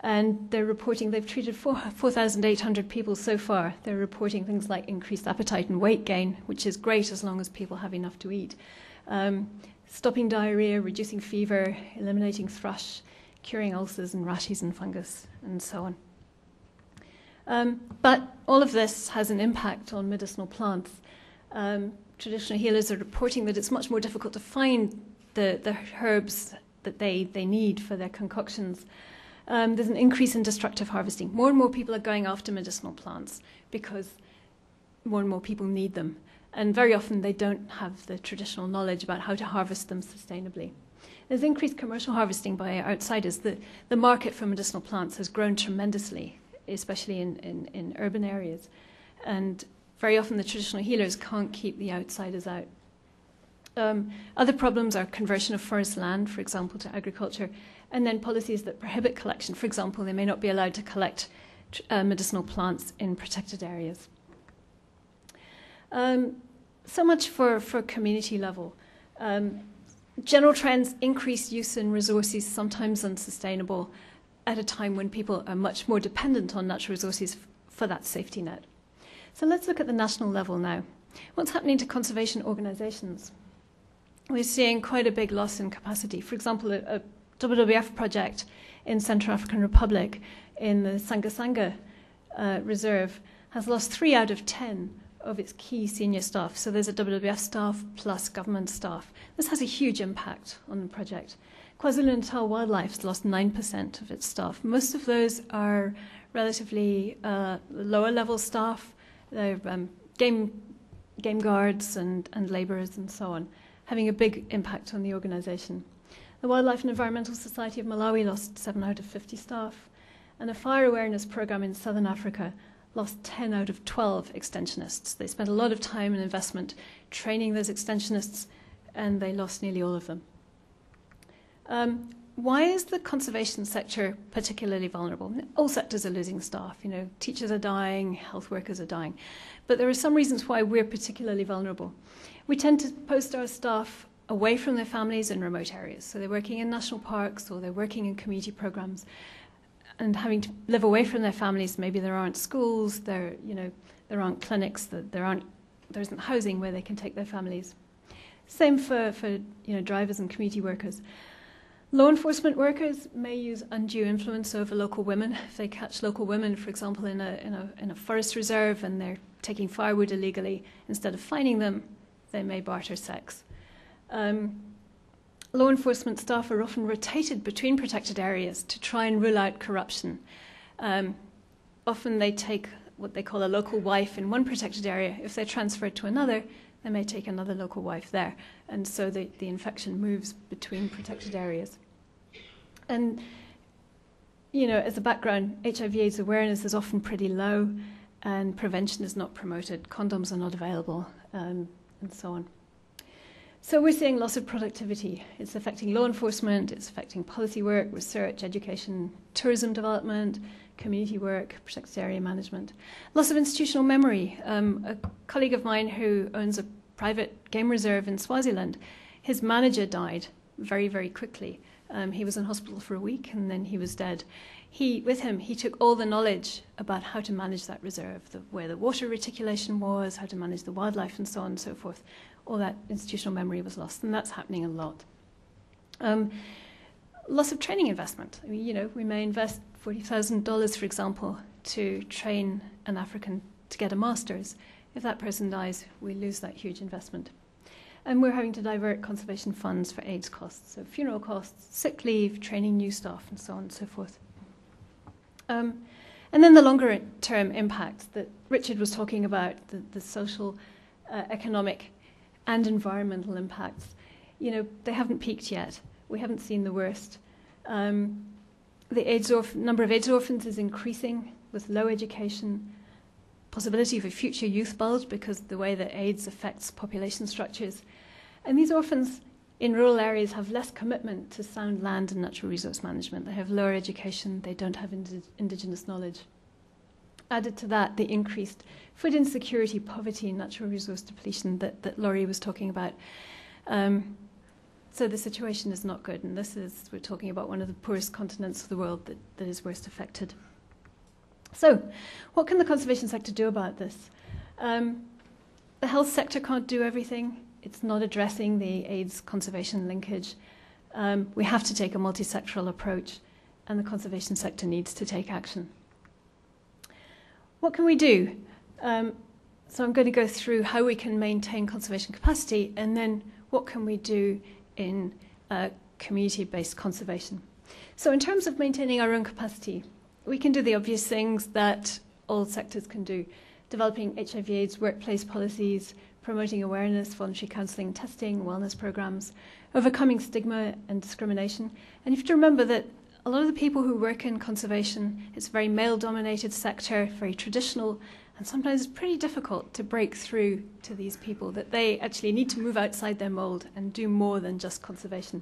and they're reporting they've treated 4,800 people so far. They're reporting things like increased appetite and weight gain, which is great as long as people have enough to eat. Stopping diarrhea, reducing fever, eliminating thrush, curing ulcers and rashes and fungus, and so on. But all of this has an impact on medicinal plants. Traditional healers are reporting that it's much more difficult to find the herbs that they need for their concoctions. There's an increase in destructive harvesting. More and more people are going after medicinal plants because more and more people need them. And very often they don't have the traditional knowledge about how to harvest them sustainably. There's increased commercial harvesting by outsiders. The market for medicinal plants has grown tremendously, especially in urban areas. And very often the traditional healers can't keep the outsiders out. Other problems are conversion of forest land, for example, to agriculture, and then policies that prohibit collection. For example, they may not be allowed to collect medicinal plants in protected areas. So much for community level. General trends: increased use in resources, sometimes unsustainable, at a time when people are much more dependent on natural resources for that safety net. So let's look at the national level now. What's happening to conservation organisations? We're seeing quite a big loss in capacity. For example, a WWF project in Central African Republic in the Sanga Reserve has lost 3 out of 10 of its key senior staff. So there's a WWF staff plus government staff. This has a huge impact on the project. KwaZulu-Natal Wildlife has lost 9% of its staff. Most of those are relatively lower level staff. They're game guards and labourers and so on, having a big impact on the organisation. The Wildlife and Environmental Society of Malawi lost 7 out of 50 staff, and a fire awareness programme in Southern Africa lost 10 out of 12 extensionists. They spent a lot of time and investment training those extensionists, and they lost nearly all of them. Why is the conservation sector particularly vulnerable? All sectors are losing staff. You know, teachers are dying, health workers are dying. But there are some reasons why we're particularly vulnerable. We tend to post our staff away from their families in remote areas. So they're working in national parks or they're working in community programs and having to live away from their families. Maybe there aren't schools, there aren't clinics, there isn't housing where they can take their families. Same for drivers and community workers. Law enforcement workers may use undue influence over local women. If they catch local women, for example, in a forest reserve and they're taking firewood illegally, instead of fining them, they may barter sex. Law enforcement staff are often rotated between protected areas to try and rule out corruption. Often they take what they call a local wife in one protected area. If they're transferred to another, they may take another local wife there. And so the infection moves between protected areas. And, as a background, HIV/AIDS awareness is often pretty low and prevention is not promoted. Condoms are not available, and so on. So we're seeing loss of productivity. It's affecting law enforcement, it's affecting policy work, research, education, tourism development, community work, protected area management. Loss of institutional memory. A colleague of mine who owns a private game reserve in Swaziland, his manager died very, very quickly. He was in hospital for a week and then he was dead. He took all the knowledge about how to manage that reserve, where the water reticulation was, how to manage the wildlife and so on and so forth. All that institutional memory was lost, and that's happening a lot. Loss of training investment. I mean, we may invest $40,000, for example, to train an African to get a master's. If that person dies, we lose that huge investment. And we're having to divert conservation funds for AIDS costs, so funeral costs, sick leave, training new staff, and so on and so forth. And then the longer-term impact that Richard was talking about, the social, economic, and environmental impacts. They haven't peaked yet. We haven't seen the worst. The number of AIDS orphans is increasing with low education, possibility of a future youth bulge because of the way that AIDS affects population structures. And these orphans in rural areas have less commitment to sound land and natural resource management. They have lower education, they don't have indigenous knowledge. Added to that, the increased food insecurity, poverty, and natural resource depletion that Laurie was talking about. So the situation is not good, and we're talking about one of the poorest continents of the world that is worst affected. So, what can the conservation sector do about this? The health sector can't do everything. It's not addressing the AIDS conservation linkage. We have to take a multi-sectoral approach, and the conservation sector needs to take action. What can we do? So I'm going to go through how we can maintain conservation capacity, and then what can we do in community-based conservation. So in terms of maintaining our own capacity, we can do the obvious things that all sectors can do. Developing HIV/AIDS workplace policies, promoting awareness, voluntary counselling, testing, wellness programs, overcoming stigma and discrimination. And you have to remember that a lot of the people who work in conservation, it's a very male-dominated sector, very traditional, and sometimes it's pretty difficult to break through to these people, that they actually need to move outside their mould and do more than just conservation.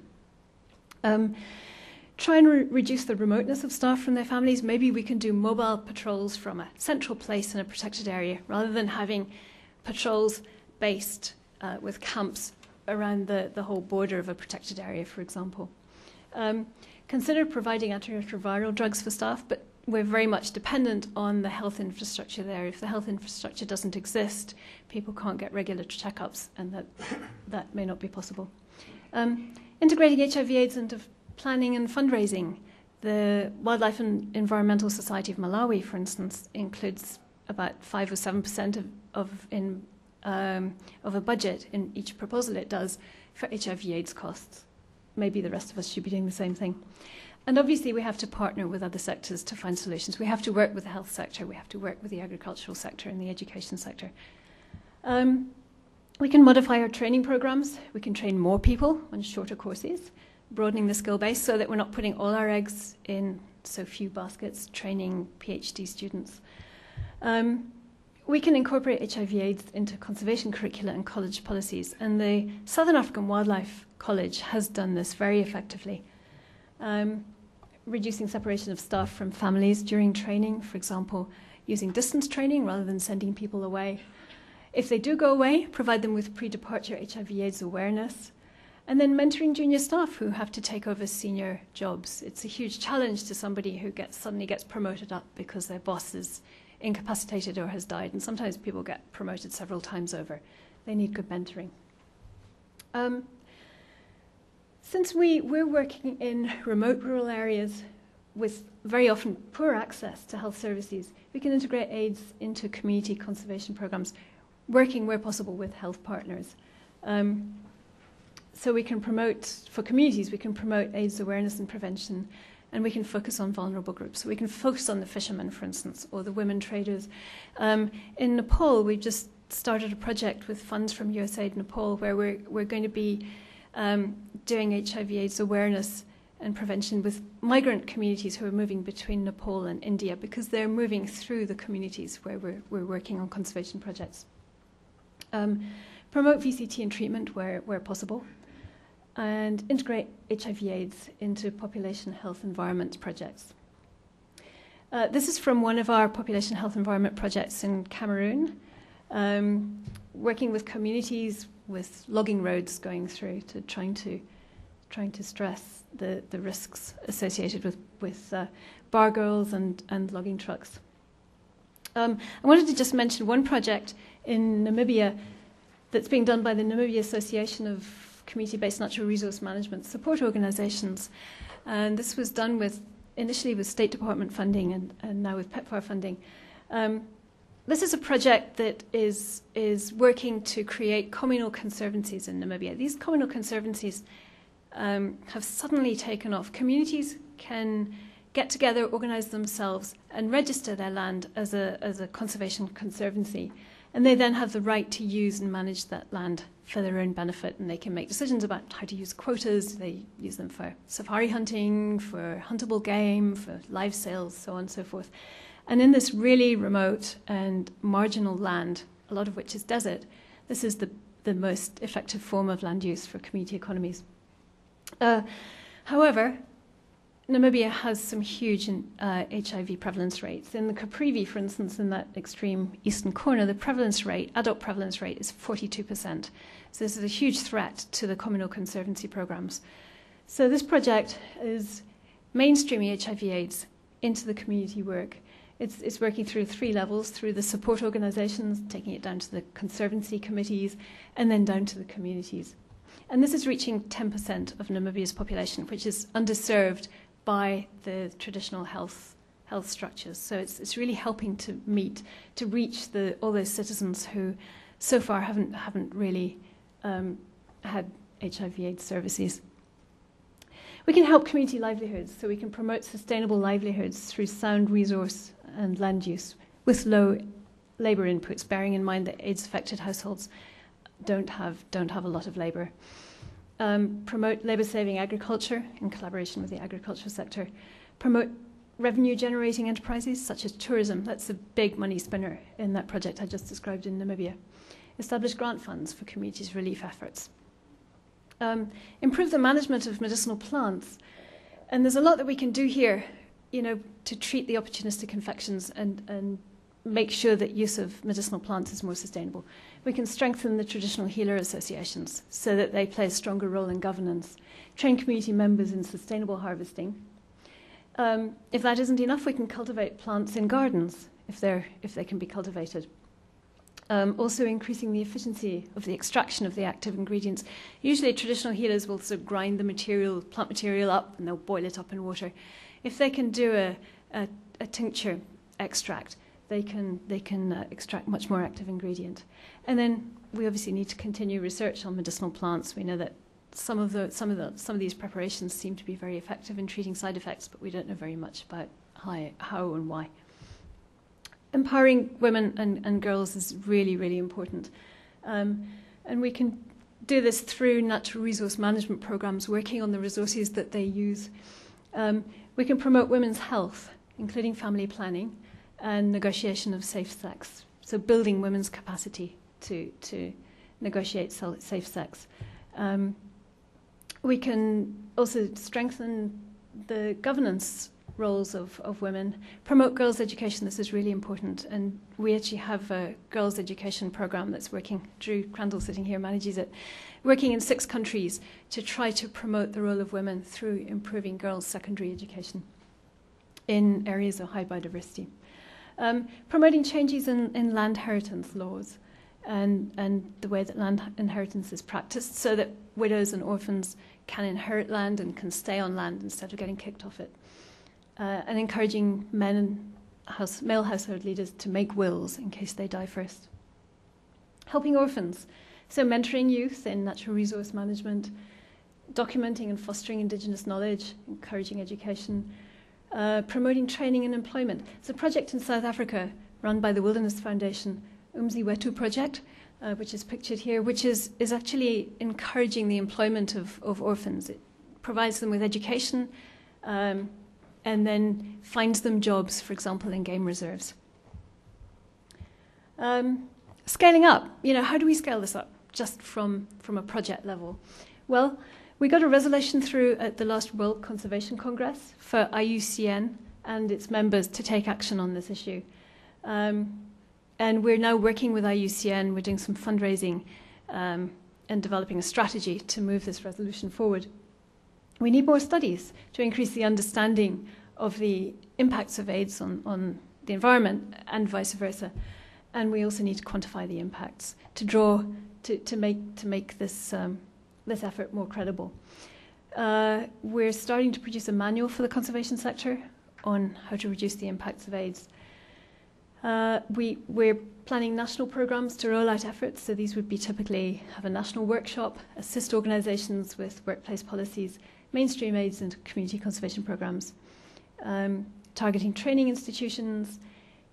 Try and reduce the remoteness of staff from their families. Maybe we can do mobile patrols from a central place in a protected area, rather than having patrols based with camps around the whole border of a protected area, for example. Consider providing antiretroviral drugs for staff, but we're very much dependent on the health infrastructure there. If the health infrastructure doesn't exist, people can't get regular checkups, and that may not be possible. Integrating HIV/AIDS into planning and fundraising. The Wildlife and Environmental Society of Malawi, for instance, includes about 5 or 7% of a budget in each proposal it does for HIV/AIDS costs. Maybe the rest of us should be doing the same thing. And obviously we have to partner with other sectors to find solutions. We have to work with the health sector, we have to work with the agricultural sector and the education sector. We can modify our training programs. We can train more people on shorter courses, broadening the skill base so that we're not putting all our eggs in so few baskets, training PhD students. We can incorporate HIV/AIDS into conservation curricula and college policies, and the Southern African Wildlife College has done this very effectively. Reducing separation of staff from families during training, for example, using distance training rather than sending people away. If they do go away, provide them with pre-departure HIV/AIDS awareness, and then mentoring junior staff who have to take over senior jobs. It's a huge challenge to somebody who suddenly gets promoted up because their boss is incapacitated or has died, and sometimes people get promoted several times over. They need good mentoring. Since we're working in remote rural areas with very often poor access to health services, we can integrate AIDS into community conservation programs, working where possible with health partners. So we can promote, for communities, we can promote AIDS awareness and prevention, and we can focus on vulnerable groups. So we can focus on the fishermen, for instance, or the women traders. In Nepal, we've just started a project with funds from USAID Nepal where we're going to be doing HIV/AIDS awareness and prevention with migrant communities who are moving between Nepal and India, because they're moving through the communities where we're working on conservation projects. Promote VCT and treatment where possible, and integrate HIV/AIDS into population health environment projects. This is from one of our population health environment projects in Cameroon, working with communities with logging roads going through to trying to stress the risks associated with bar girls and logging trucks. I wanted to just mention one project in Namibia that's being done by the Namibia Association of Community-Based Natural Resource Management Support Organizations. And this was done initially with State Department funding and now with PEPFAR funding. This is a project that is working to create communal conservancies in Namibia. These communal conservancies have suddenly taken off. Communities can get together, organize themselves, and register their land as a conservation conservancy. And they then have the right to use and manage that land for their own benefit, and they can make decisions about how to use quotas. They use them for safari hunting, for huntable game, for live sales, so on and so forth. And in this really remote and marginal land, a lot of which is desert, this is the most effective form of land use for community economies. However, Namibia has some huge HIV prevalence rates. In the Caprivi, for instance, in that extreme eastern corner, the prevalence rate, adult prevalence rate, is 42%. So this is a huge threat to the communal conservancy programs. So this project is mainstreaming HIV/AIDS into the community work. It's working through 3 levels, through the support organizations, taking it down to the conservancy committees, and then down to the communities. And this is reaching 10% of Namibia's population, which is underserved by the traditional health structures. So it's really helping to reach all those citizens who so far haven't really had HIV/AIDS services. We can help community livelihoods, so we can promote sustainable livelihoods through sound resource and land use with low labour inputs, bearing in mind that AIDS-affected households don't have a lot of labour. Promote labour-saving agriculture in collaboration with the agricultural sector. Promote revenue-generating enterprises such as tourism. That's a big money spinner in that project I just described in Namibia. Establish grant funds for communities' relief efforts. Improve the management of medicinal plants. And there's a lot that we can do here, to treat the opportunistic infections and make sure that use of medicinal plants is more sustainable. We can strengthen the traditional healer associations so that they play a stronger role in governance, train community members in sustainable harvesting. If that isn't enough, we can cultivate plants in gardens if they can be cultivated. Also increasing the efficiency of the extraction of the active ingredients. Usually traditional healers will sort of grind the plant material up, and they'll boil it up in water. If they can do a tincture extract, they can extract much more active ingredient. And then we obviously need to continue research on medicinal plants. We know that some of these preparations seem to be very effective in treating side effects, but we don't know very much about how and why. Empowering women and girls is really, really important. And we can do this through natural resource management programs, working on the resources that they use. We can promote women's health, including family planning and negotiation of safe sex. So building women's capacity to negotiate safe sex. We can also strengthen the governance roles of women, promote girls' education. This is really important, and we actually have a girls' education program that's working. Drew Crandall, sitting here, manages it, working in 6 countries to try to promote the role of women through improving girls' secondary education in areas of high biodiversity. Promoting changes in land inheritance laws and the way that land inheritance is practiced so that widows and orphans can inherit land and can stay on land instead of getting kicked off it. And encouraging male household leaders to make wills in case they die first. Helping orphans, so mentoring youth in natural resource management, documenting and fostering Indigenous knowledge, encouraging education, promoting training and employment. It's a project in South Africa run by the Wilderness Foundation, Umzi Wetu project, which is pictured here, which is actually encouraging the employment of orphans. It provides them with education, and then finds them jobs, for example, in game reserves. Scaling up, how do we scale this up just from a project level? Well, we got a resolution through at the last World Conservation Congress for IUCN and its members to take action on this issue. And we're now working with IUCN, we're doing some fundraising and developing a strategy to move this resolution forward. We need more studies to increase the understanding of the impacts of AIDS on the environment and vice versa. And we also need to quantify the impacts to make this effort more credible. We're starting to produce a manual for the conservation sector on how to reduce the impacts of AIDS. We're planning national programs to roll out efforts, so these would be typically have a national workshop, assist organisations with workplace policies, mainstream AIDS into community conservation programs, targeting training institutions,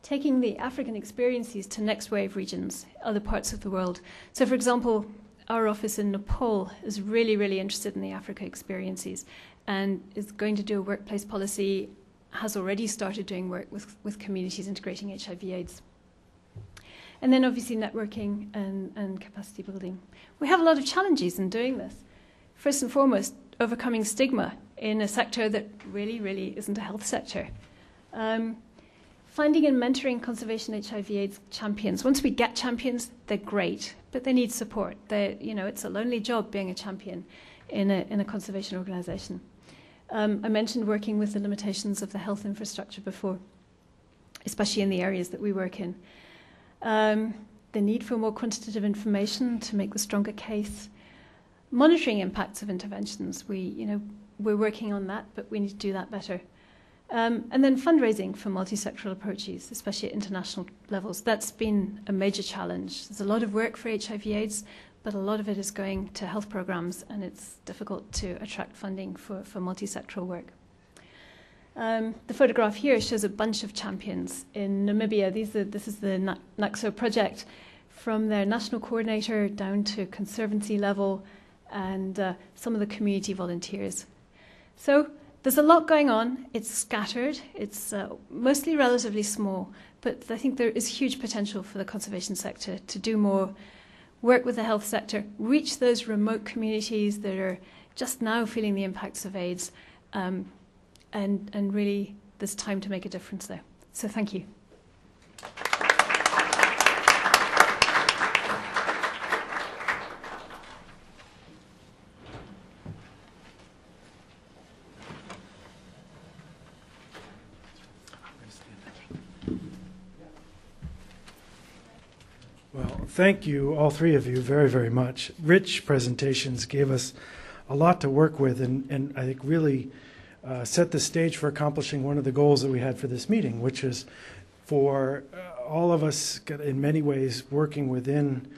taking the African experiences to next wave regions, other parts of the world. So, for example, our office in Nepal is really, really interested in the Africa experiences and is going to do a workplace policy, has already started doing work with communities integrating HIV/AIDS. And then obviously networking and capacity building. We have a lot of challenges in doing this. First and foremost, overcoming stigma in a sector that really, really isn't a health sector. Finding and mentoring conservation HIV/AIDS champions. Once we get champions, they're great, but they need support. It's a lonely job being a champion in a conservation organisation. I mentioned working with the limitations of the health infrastructure before, especially in the areas that we work in. The need for more quantitative information to make the stronger case. Monitoring impacts of interventions. We're working on that, but we need to do that better. And then fundraising for multi-sectoral approaches, especially at international levels. That's been a major challenge. There's a lot of work for HIV/AIDS, but a lot of it is going to health programs, and it's difficult to attract funding for multi-sectoral work. The photograph here shows a bunch of champions in Namibia. This is the NACSO project, from their national coordinator down to conservancy level, and some of the community volunteers. So there's a lot going on. It's scattered. It's mostly relatively small, but I think there is huge potential for the conservation sector to do more, work with the health sector, reach those remote communities that are just now feeling the impacts of AIDS, and really there's time to make a difference there. So thank you. thank you, all three of you, very, very much. Rich presentations gave us a lot to work with, and I think really set the stage for accomplishing one of the goals that we had for this meeting, which is for all of us, in many ways, working within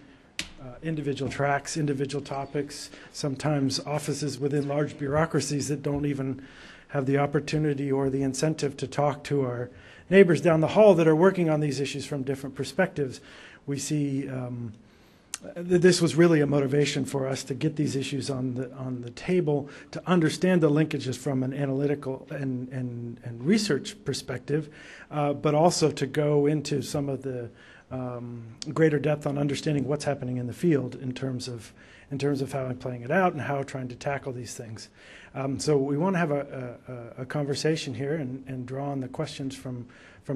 individual tracks, individual topics, sometimes offices within large bureaucracies that don't even have the opportunity or the incentive to talk to our neighbors down the hall that are working on these issues from different perspectives. We see this was really a motivation for us to get these issues on the table, to understand the linkages from an analytical and research perspective, but also to go into some of the greater depth on understanding what's happening in the field in terms of how I'm playing it out and how trying to tackle these things. So we want to have a conversation here and draw on the questions from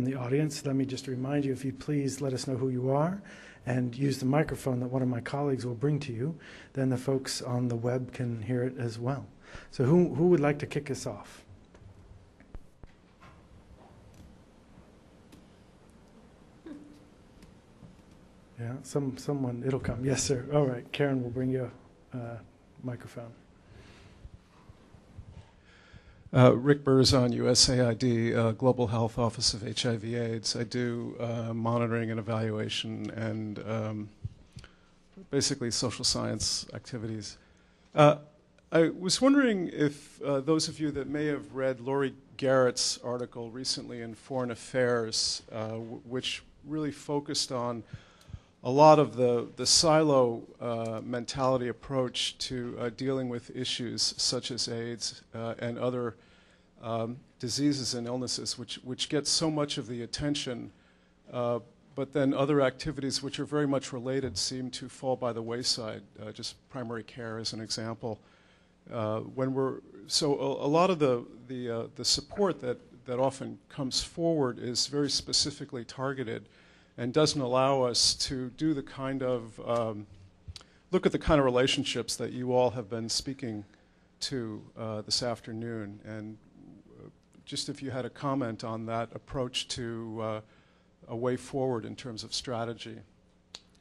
the audience. Let me just remind you, if you please let us know who you are and use the microphone that one of my colleagues will bring to you. Then the folks on the web can hear it as well. So who would like to kick us off? Yeah, someone, it'll come. Yes, sir. All right, Karen will bring you a microphone. Rick Burzon, USAID, Global Health Office of HIV/AIDS. I do monitoring and evaluation and basically social science activities. I was wondering if those of you that may have read Laurie Garrett's article recently in Foreign Affairs, which really focused on a lot of the silo mentality approach to dealing with issues such as AIDS and other diseases and illnesses, which get so much of the attention, but then other activities which are very much related seem to fall by the wayside, just primary care as an example. A lot of the support that often comes forward is very specifically targeted and doesn't allow us to do the kind of, look at the kind of relationships that you all have been speaking to this afternoon. And just if you had a comment on that approach to a way forward in terms of strategy.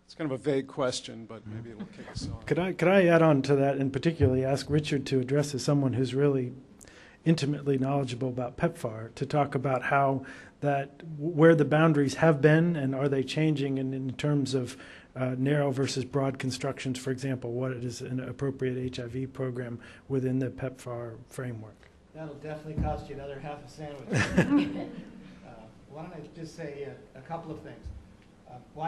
It's kind of a vague question, but maybe it'll kick us off. Could I add on to that and particularly ask Richard to address as someone who's really intimately knowledgeable about PEPFAR, to talk about how where the boundaries have been and are they changing in terms of narrow versus broad constructions, for example, what is an appropriate HIV program within the PEPFAR framework. That'll definitely cost you another half a sandwich. Why don't I just say a couple of things. Well,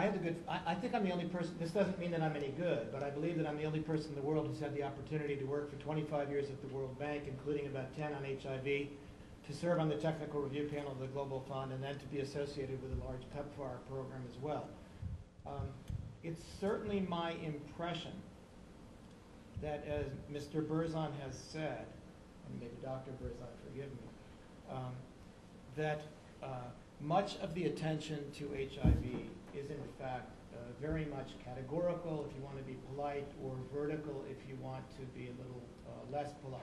I think I'm the only person, this doesn't mean that I'm any good, but I believe that I'm the only person in the world who's had the opportunity to work for 25 years at the World Bank, including about 10 on HIV, to serve on the technical review panel of the Global Fund, and then to be associated with a large PEPFAR program as well. It's certainly my impression that, as Mr. Burzon has said, and maybe Dr. Burzon, forgive me, that much of the attention to HIV is in fact very much categorical if you want to be polite, or vertical if you want to be a little less polite.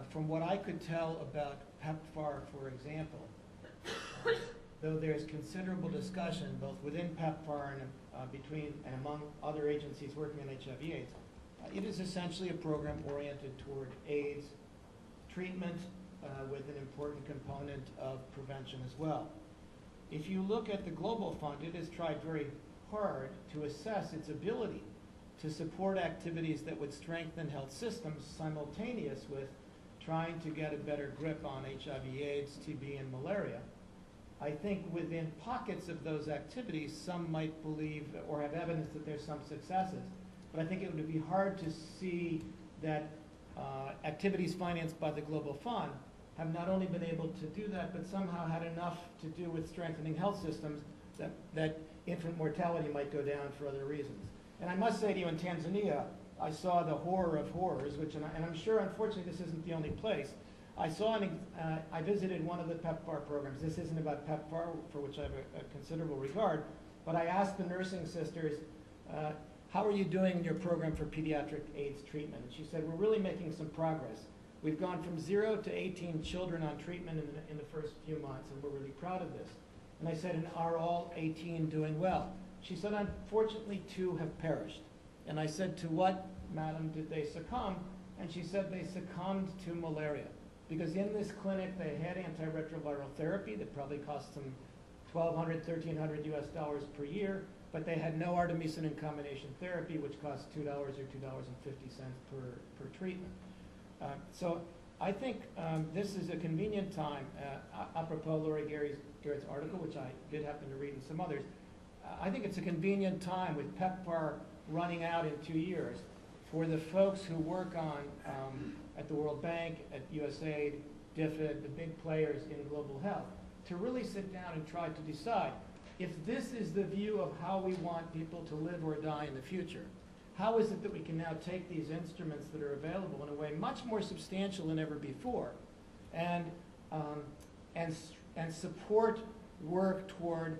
From what I could tell about PEPFAR, for example, though there's considerable discussion both within PEPFAR and between and among other agencies working on HIV/AIDS, it is essentially a program oriented toward AIDS treatment with an important component of prevention as well. If you look at the Global Fund, it has tried very hard to assess its ability to support activities that would strengthen health systems simultaneous with trying to get a better grip on HIV/AIDS, TB, and malaria. I think within pockets of those activities, some might believe or have evidence that there's some successes, but I think it would be hard to see that activities financed by the Global Fund have not only been able to do that, but somehow had enough to do with strengthening health systems that infant mortality might go down for other reasons. And I must say to you, in Tanzania, I saw the horror of horrors, and I'm sure, unfortunately, this isn't the only place. I visited one of the PEPFAR programs. This isn't about PEPFAR, for which I have a considerable regard, but I asked the nursing sisters, how are you doing in your program for pediatric AIDS treatment? And she said, we're really making some progress. We've gone from 0 to 18 children on treatment in the first few months, and we're really proud of this. And I said, and are all 18 doing well? she said, unfortunately, 2 have perished. And I said, to what, madam, did they succumb? And she said they succumbed to malaria. Because in this clinic, they had antiretroviral therapy that probably cost them $1,200, $1,300 US dollars per year, but they had no artemisinin combination therapy, which costs $2 or $2.50 per treatment. So I think this is a convenient time, apropos Lori Garrett's article, which I did happen to read, and some others. I think it's a convenient time with PEPFAR running out in 2 years for the folks who work on at the World Bank, at USAID, DFID, the big players in global health, to really sit down and try to decide if this is the view of how we want people to live or die in the future. How is it that we can now take these instruments that are available in a way much more substantial than ever before, and support work toward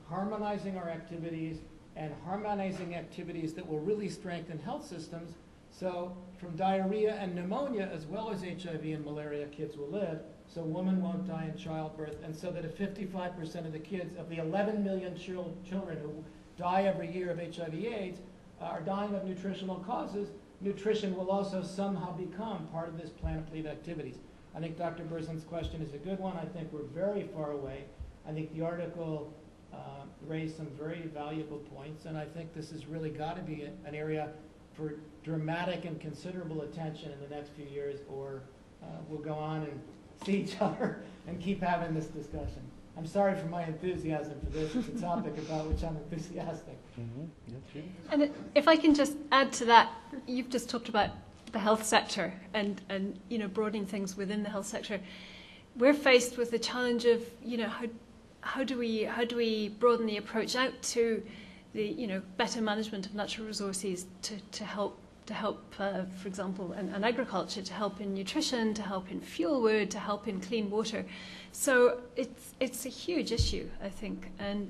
harmonizing our activities and harmonizing activities that will really strengthen health systems, so from diarrhea and pneumonia as well as HIV and malaria, kids will live, so women won't die in childbirth, and so that if 55% of the kids, of the 11 million children who die every year of HIV/AIDS, are dying of nutritional causes, nutrition will also somehow become part of this panoply of activities. I think Dr. Berzon's question is a good one. I think we're very far away. I think the article raised some very valuable points, and I think this has really got to be an area for dramatic and considerable attention in the next few years, or we'll go on and see each other and keep having this discussion. I'm sorry for my enthusiasm for this. It's a topic about which I'm enthusiastic. And if I can just add to that, you've just talked about the health sector and broadening things within the health sector. We're faced with the challenge of how do we broaden the approach out to the better management of natural resources to help for example, and agriculture, to help in nutrition, to help in fuel wood, to help in clean water. So it's a huge issue, I think, and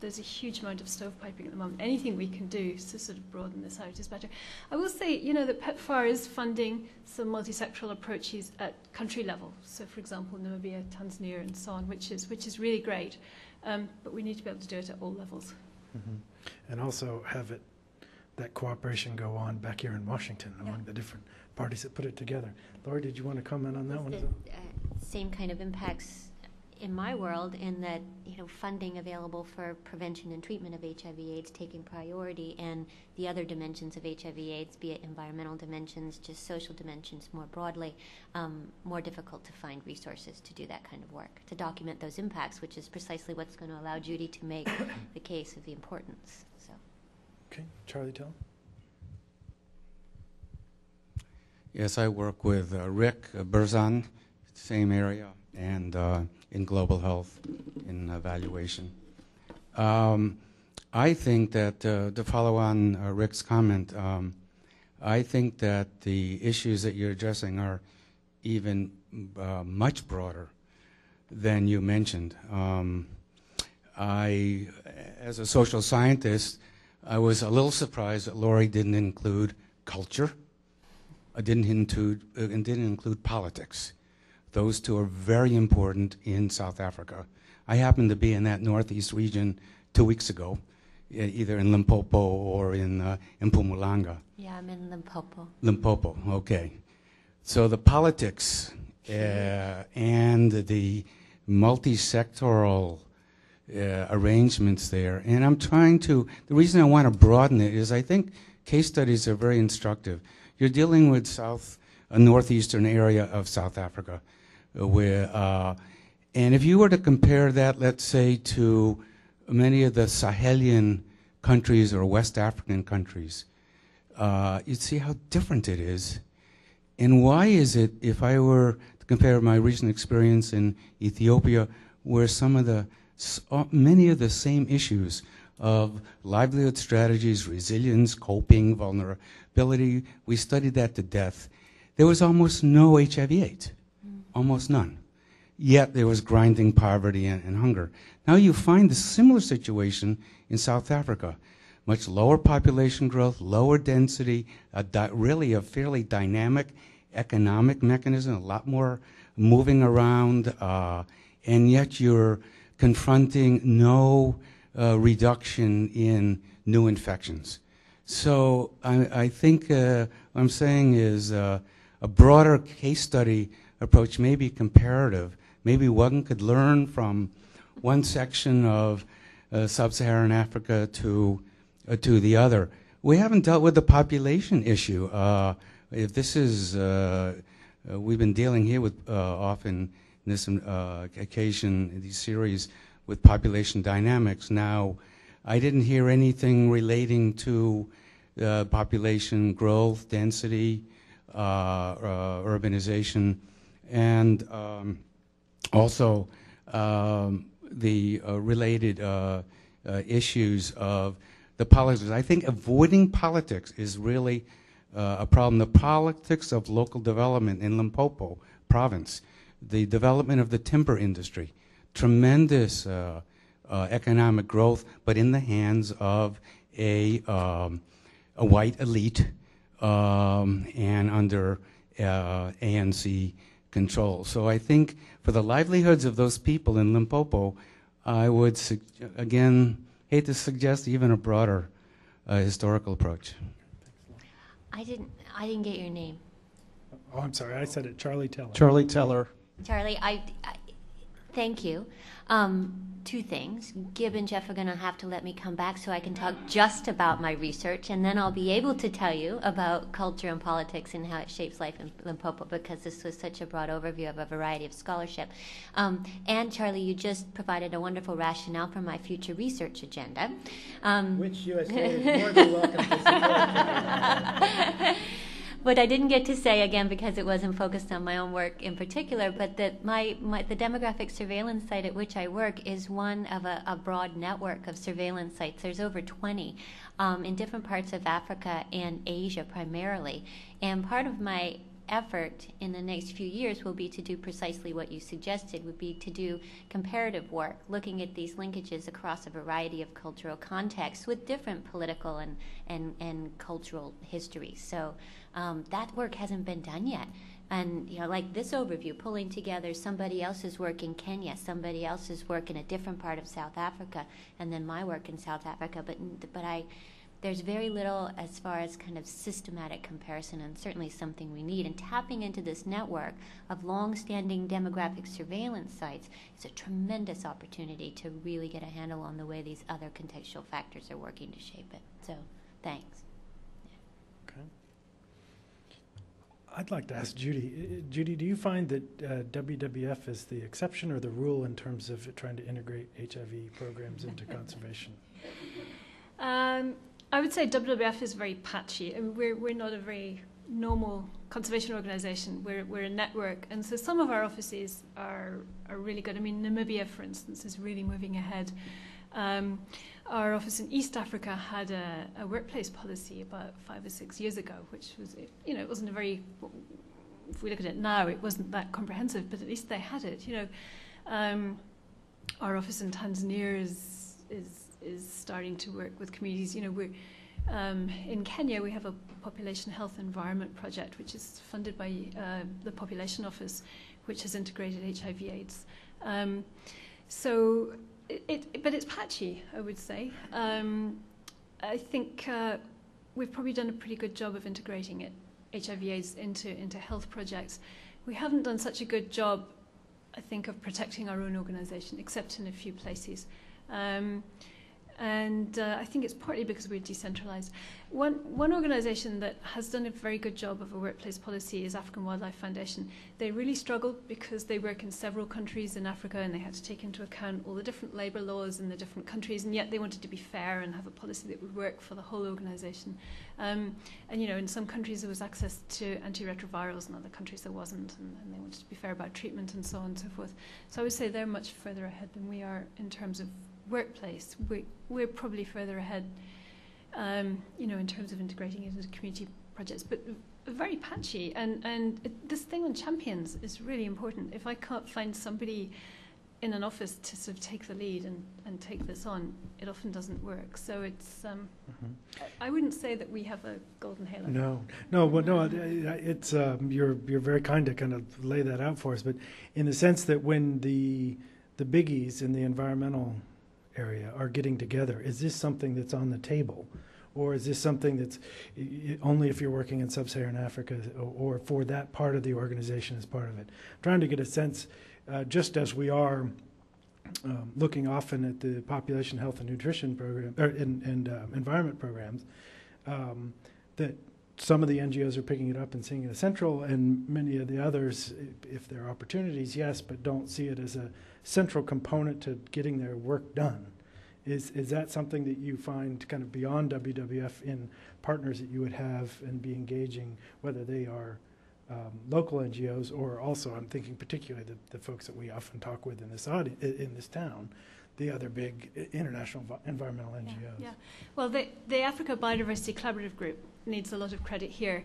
there's a huge amount of stovepiping at the moment. Anything we can do to sort of broaden this out is better. I will say, that PEPFAR is funding some multi-sectoral approaches at country level. So, for example, Namibia, Tanzania, and so on, which is really great. But we need to be able to do it at all levels. Mm-hmm. And also have that cooperation go on back here in Washington among the different parties that put it together. Lori, did you want to comment on that one? Same kind of impacts in my world, in that funding available for prevention and treatment of HIV/AIDS taking priority, and the other dimensions of HIV/AIDS, be it environmental dimensions, just social dimensions more broadly, more difficult to find resources to do that kind of work, to document those impacts, which is precisely what's going to allow Judy to make the case of the importance. So. Okay, Charlie, tell him. Yes, I work with Rick Berzon, same area, and in global health, in evaluation. I think that, to follow on Rick's comment, I think that the issues that you're addressing are even much broader than you mentioned. As a social scientist, I was a little surprised that Lori didn't include culture, didn't include politics. Those two are very important in South Africa. I happened to be in that northeast region 2 weeks ago, either in Limpopo or in Mpumalanga. Yeah, I'm in Limpopo. Limpopo, okay. So the politics and the multi-sectoral arrangements there, and I'm trying to, the reason I want to broaden it is I think case studies are very instructive. You're dealing with a northeastern area of South Africa, where, and if you were to compare that, let's say, to many of the Sahelian countries or West African countries, you'd see how different it is. And why is it, if I were to compare my recent experience in Ethiopia, where many of the same issues of livelihood strategies, resilience, coping, vulnerability, we studied that to death. There was almost no HIV/AIDS, almost none. Yet there was grinding poverty and hunger. Now you find the similar situation in South Africa. Much lower population growth, lower density, really a fairly dynamic economic mechanism, a lot more moving around, and yet you're confronting no reduction in new infections. So I think what I'm saying is a broader case study approach, maybe comparative. Maybe one could learn from one section of sub-Saharan Africa to the other. We haven't dealt with the population issue. If this is, we've been dealing here with often in this occasion, in these series, with population dynamics. Now, I didn't hear anything relating to population growth, density, urbanization, and also the related issues of the politics. I think avoiding politics is really a problem. The politics of local development in Limpopo province, the development of the timber industry, tremendous economic growth, but in the hands of a white elite and under ANC control. So I think for the livelihoods of those people in Limpopo, I would, again, hate to suggest even a broader historical approach. I didn't get your name. Oh, I'm sorry, I said it, Charlie Teller. Charlie Teller. Charlie, thank you. Two things. Gib and Jeff are going to have to let me come back so I can talk just about my research, and then I'll be able to tell you about culture and politics and how it shapes life in Limpopo, because this was such a broad overview of a variety of scholarship. And Charlie, you just provided a wonderful rationale for my future research agenda. Which USA is more than welcome to support. What I didn't get to say, again, because it wasn't focused on my own work in particular, but that the demographic surveillance site at which I work is one of a broad network of surveillance sites. There's over 20 in different parts of Africa and Asia primarily. And part of my effort in the next few years will be to do precisely what you suggested, would be to do comparative work, looking at these linkages across a variety of cultural contexts with different political and cultural histories. So that work hasn't been done yet. And like this overview, pulling together somebody else's work in Kenya, somebody else's work in a different part of South Africa, and then my work in South Africa. But there's very little as far as kind of systematic comparison, and certainly something we need. And tapping into this network of long-standing demographic surveillance sites is a tremendous opportunity to really get a handle on the way these other contextual factors are working to shape it. So, thanks. Okay. I'd like to ask Judy. Judy, do you find that WWF is the exception or the rule in terms of trying to integrate HIV programs into conservation? I would say WWF is very patchy. I mean, we're not a very normal conservation organization. We're a network, and so some of our offices are really good. I mean, Namibia, for instance, is really moving ahead. Our office in East Africa had a workplace policy about 5 or 6 years ago, which was, it wasn't a very, if we look at it now, it wasn't that comprehensive, but at least they had it. Our office in Tanzania is starting to work with communities. We're in Kenya, we have a population health environment project, which is funded by the Population Office, which has integrated HIV/AIDS. But it's patchy, I would say. I think we've probably done a pretty good job of integrating HIV/AIDS into health projects. We haven't done such a good job, I think, of protecting our own organisation, except in a few places. And I think it's partly because we're decentralised. One organisation that has done a very good job of a workplace policy is African Wildlife Foundation. They really struggled because they work in several countries in Africa, and they had to take into account all the different labour laws in the different countries, and yet they wanted to be fair and have a policy that would work for the whole organisation. And in some countries there was access to antiretrovirals, in other countries there wasn't, and they wanted to be fair about treatment and so on and so forth. So I would say they're much further ahead than we are in terms of workplace. We're probably further ahead, in terms of integrating it into community projects, but very patchy. And this thing on champions is really important. If I can't find somebody in an office to sort of take the lead and take this on, it often doesn't work. So it's, I wouldn't say that we have a golden halo. It's you're very kind to kind of lay that out for us, but in the sense that when the biggies in the environmental area are getting together? Is this something that's on the table? Or is this something that's only if you're working in sub-Saharan Africa or for that part of the organization as part of it? I'm trying to get a sense, just as we are looking often at the population health and nutrition program and environment programs, that some of the NGOs are picking it up and seeing it as central, and many of the others, if there are opportunities, yes, but don't see it as a central component to getting their work done. Is that something that you find kind of beyond WWF in partners that you would have and be engaging, whether they are local NGOs or also, I'm thinking particularly the folks that we often talk with in this town, the other big international environmental NGOs? Yeah. Well, the Africa Biodiversity Collaborative Group needs a lot of credit here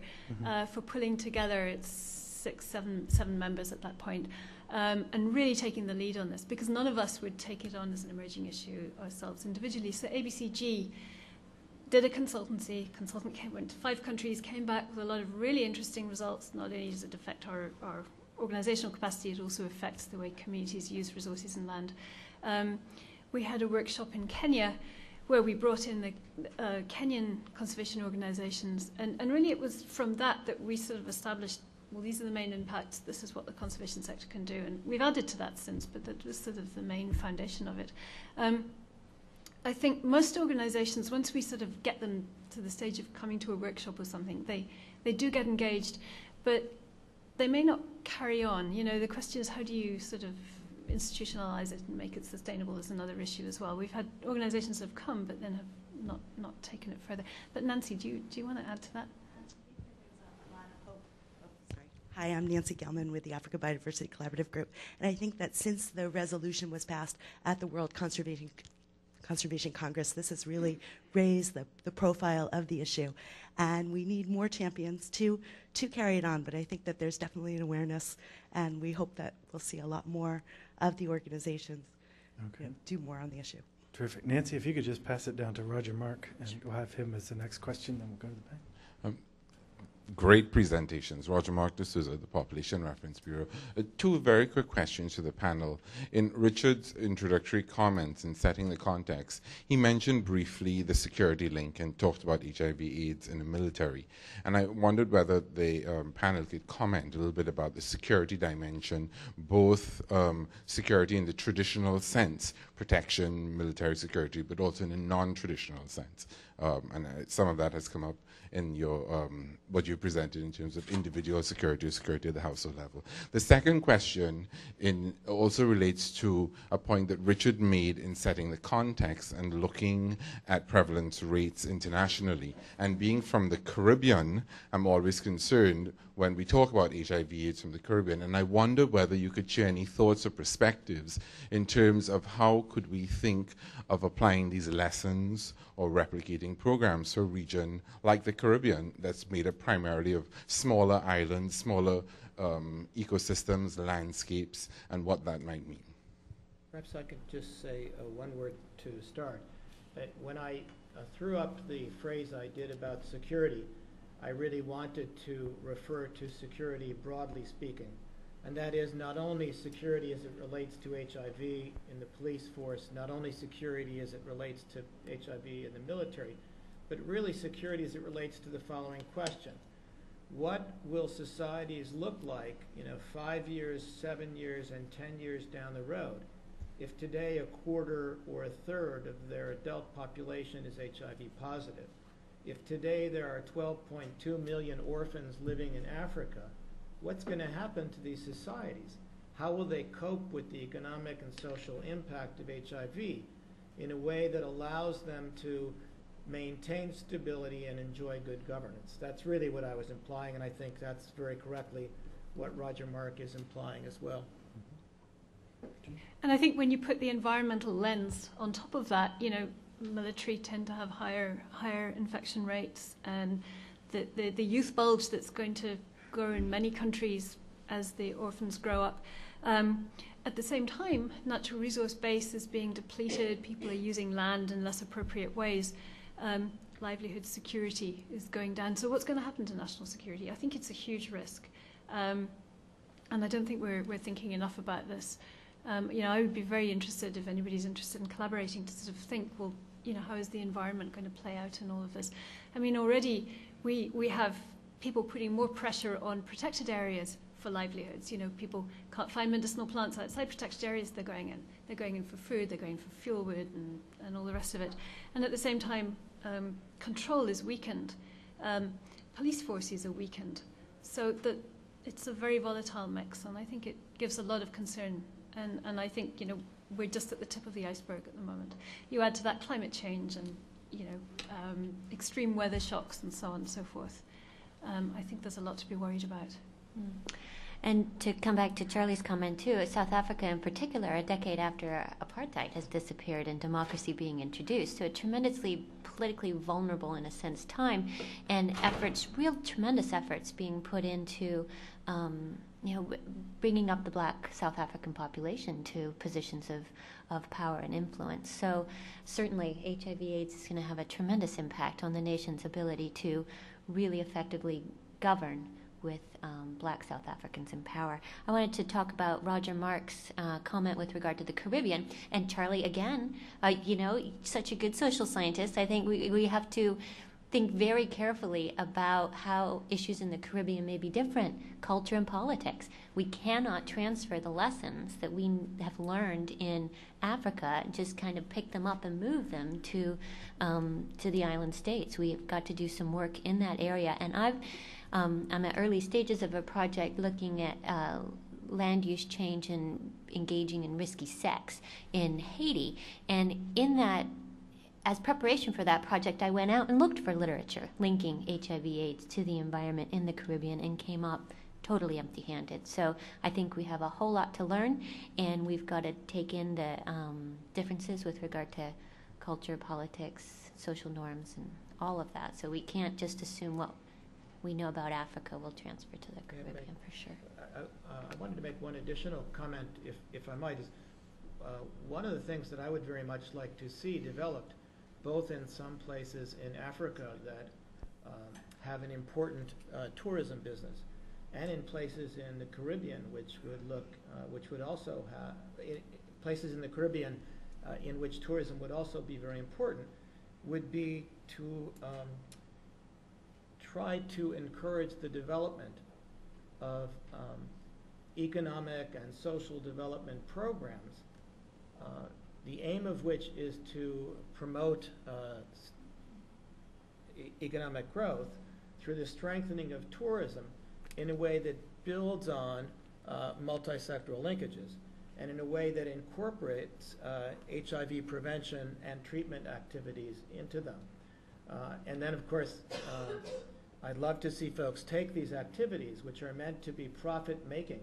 for pulling together its 7 members at that point. And really taking the lead on this, because none of us would take it on as an emerging issue ourselves individually. So ABCG did a consultancy. Consultant went to 5 countries, came back with a lot of really interesting results. Not only does it affect our organizational capacity, it also affects the way communities use resources and land. We had a workshop in Kenya where we brought in the Kenyan conservation organizations. And really it was from that we sort of established, well, these are the main impacts, this is what the conservation sector can do. And we've added to that since, but that was sort of the main foundation of it. I think most organizations, once we sort of get them to the stage of coming to a workshop or something, they do get engaged, but they may not carry on. You know, the question is, how do you sort of institutionalize it and make it sustainable is another issue as well. We've had organizations that have come, but then have not taken it further. But Nancy, do you want to add to that? Hi, I'm Nancy Gelman with the Africa Biodiversity Collaborative Group. And I think that since the resolution was passed at the World Conservation Congress, this has really raised the profile of the issue. And we need more champions to carry it on. But I think that there's definitely an awareness, and we hope that we'll see a lot more of the organizations do more on the issue. Terrific. Nancy, if you could just pass it down to Roger Mark, and we'll have him as the next question, then we'll go to the panel. Great presentations. Roger Mark D'Souza, the Population Reference Bureau. 2 very quick questions to the panel. In Richard's introductory comments in setting the context, he mentioned briefly the security link and talked about HIV/AIDS in the military. And I wondered whether the panel could comment a little bit about the security dimension, both security in the traditional sense, protection, military security, but also in a non-traditional sense. And some of that has come up in your what you presented in terms of individual security or security at the household level. The second question also relates to a point that Richard made in setting the context and looking at prevalence rates internationally. And being from the Caribbean, I'm always concerned when we talk about HIV/AIDS from the Caribbean, and I wonder whether you could share any thoughts or perspectives in terms of how could we think of applying these lessons or replicating programs for a region like the Caribbean that's made up primarily of smaller islands, smaller ecosystems, landscapes, and what that might mean. Perhaps I could just say one word to start. When I threw up the phrase I did about security, I really wanted to refer to security broadly speaking. And that is not only security as it relates to HIV in the police force, not only security as it relates to HIV in the military, but really security as it relates to the following question. What will societies look like, 5 years, 7 years, and 10 years down the road if today a quarter or a third of their adult population is HIV positive? If today there are 12.2 million orphans living in Africa, what's going to happen to these societies? How will they cope with the economic and social impact of HIV in a way that allows them to maintain stability and enjoy good governance? That's really what I was implying, and I think that's very correctly what Roger Mark is implying as well. And I think when you put the environmental lens on top of that, military tend to have higher infection rates, and the youth bulge that's going to grow in many countries as the orphans grow up. At the same time, natural resource base is being depleted, people are using land in less appropriate ways, livelihood security is going down. So what's going to happen to national security? I think it's a huge risk. And I don't think we're thinking enough about this. I would be very interested, if anybody's interested in collaborating, to sort of think, well, how is the environment going to play out in all of this? I mean, already we have people putting more pressure on protected areas for livelihoods. People can't find medicinal plants outside protected areas. They're going in. They're going in for food. They're going for fuel wood and all the rest of it. And at the same time, control is weakened. Police forces are weakened. So that it's a very volatile mix, and I think it gives a lot of concern. And I think we're just at the tip of the iceberg at the moment. You add to that climate change and extreme weather shocks and so on and so forth. I think there's a lot to be worried about. And to come back to Charlie's comment too, South Africa in particular, a decade after apartheid has disappeared and democracy being introduced, so a tremendously politically vulnerable, in a sense, time, and real tremendous efforts being put into bringing up the black South African population to positions of power and influence. So certainly HIV/AIDS is going to have a tremendous impact on the nation's ability to really effectively govern with black South Africans in power. I wanted to talk about Roger Mark's comment with regard to the Caribbean. And Charlie, again, such a good social scientist, I think we have to think very carefully about how issues in the Caribbean may be different, culture and politics. We cannot transfer the lessons that we have learned in Africa and just kind of pick them up and move them to the island states. We've got to do some work in that area. And I'm at early stages of a project looking at land use change and engaging in risky sex in Haiti. And in that, as preparation for that project, I went out and looked for literature linking HIV/AIDS to the environment in the Caribbean and came up totally empty-handed. So I think we have a whole lot to learn, and we've got to take in the differences with regard to culture, politics, social norms, and all of that. So we can't just assume what we know about Africa will transfer to the Caribbean, for sure. I wanted to make one additional comment, if I might. Is one of the things that I would very much like to see developed, both in some places in Africa that have an important tourism business, and in places in the Caribbean, which would also have places in the Caribbean in which tourism would also be very important, would be to try to encourage the development of economic and social development programs, the aim of which is to promote economic growth through the strengthening of tourism in a way that builds on multi-sectoral linkages and in a way that incorporates HIV prevention and treatment activities into them. And then, of course, I'd love to see folks take these activities, which are meant to be profit-making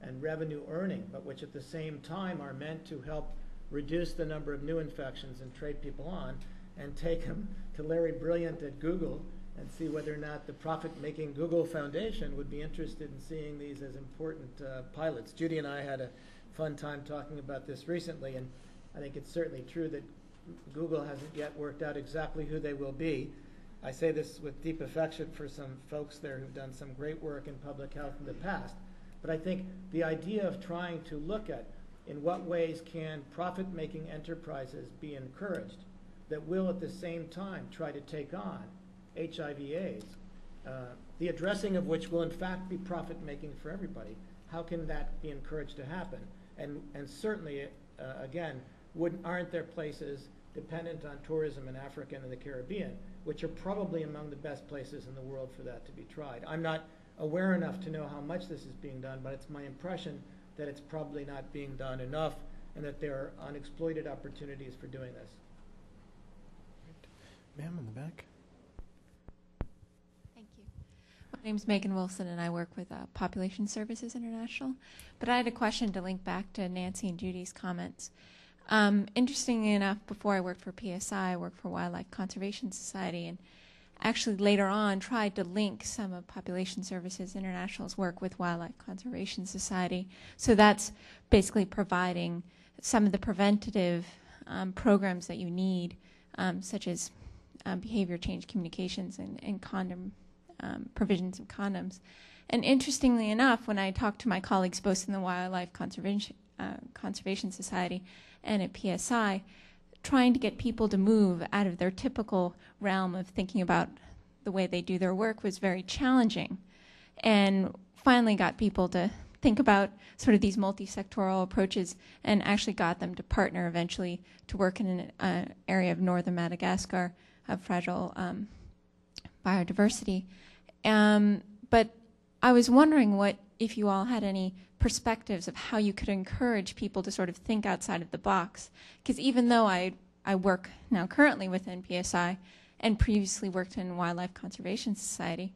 and revenue-earning, but which at the same time are meant to help reduce the number of new infections and trade people on, and take them to Larry Brilliant at Google and see whether or not the profit-making Google Foundation would be interested in seeing these as important pilots. Judy and I had a fun time talking about this recently, and I think it's certainly true that Google hasn't yet worked out exactly who they will be. I say this with deep affection for some folks there who've done some great work in public health in the past. But I think the idea of trying to look at in what ways can profit-making enterprises be encouraged that will at the same time try to take on HIV/AIDS, the addressing of which will in fact be profit-making for everybody. How can that be encouraged to happen? And certainly, again, aren't there places dependent on tourism in Africa and in the Caribbean, which are probably among the best places in the world for that to be tried? I'm not aware enough to know how much this is being done, but it's my impression that it's probably not being done enough and that there are unexploited opportunities for doing this. Ma'am, in the back. Thank you. My name's Megan Wilson, and I work with Population Services International. But I had a question to link back to Nancy and Judy's comments. Interestingly enough, before I worked for PSI, I worked for Wildlife Conservation Society, and actually later on tried to link some of Population Services International's work with Wildlife Conservation Society. So that's basically providing some of the preventative programs that you need, such as behavior change communications and condom provisions of condoms. And interestingly enough, when I talked to my colleagues both in the Wildlife Conservation Conservation Society and at PSI, trying to get people to move out of their typical realm of thinking about the way they do their work was very challenging, and finally got people to think about sort of these multi-sectoral approaches and actually got them to partner eventually to work in an area of northern Madagascar of fragile biodiversity. But I was wondering if you all had any perspectives of how you could encourage people to sort of think outside of the box. Because even though I work now currently within PSI and previously worked in Wildlife Conservation Society,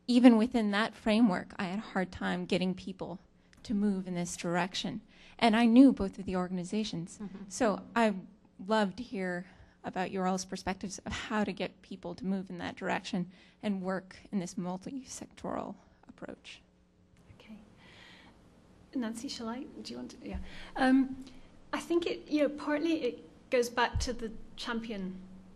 even within that framework, I had a hard time getting people to move in this direction. And I knew both of the organizations. So I'd love to hear about your all's perspectives of how to get people to move in that direction and work in this multi-sectoral approach. Okay. Nancy, shall I? Do you want to? Yeah. I think partly it goes back to the champion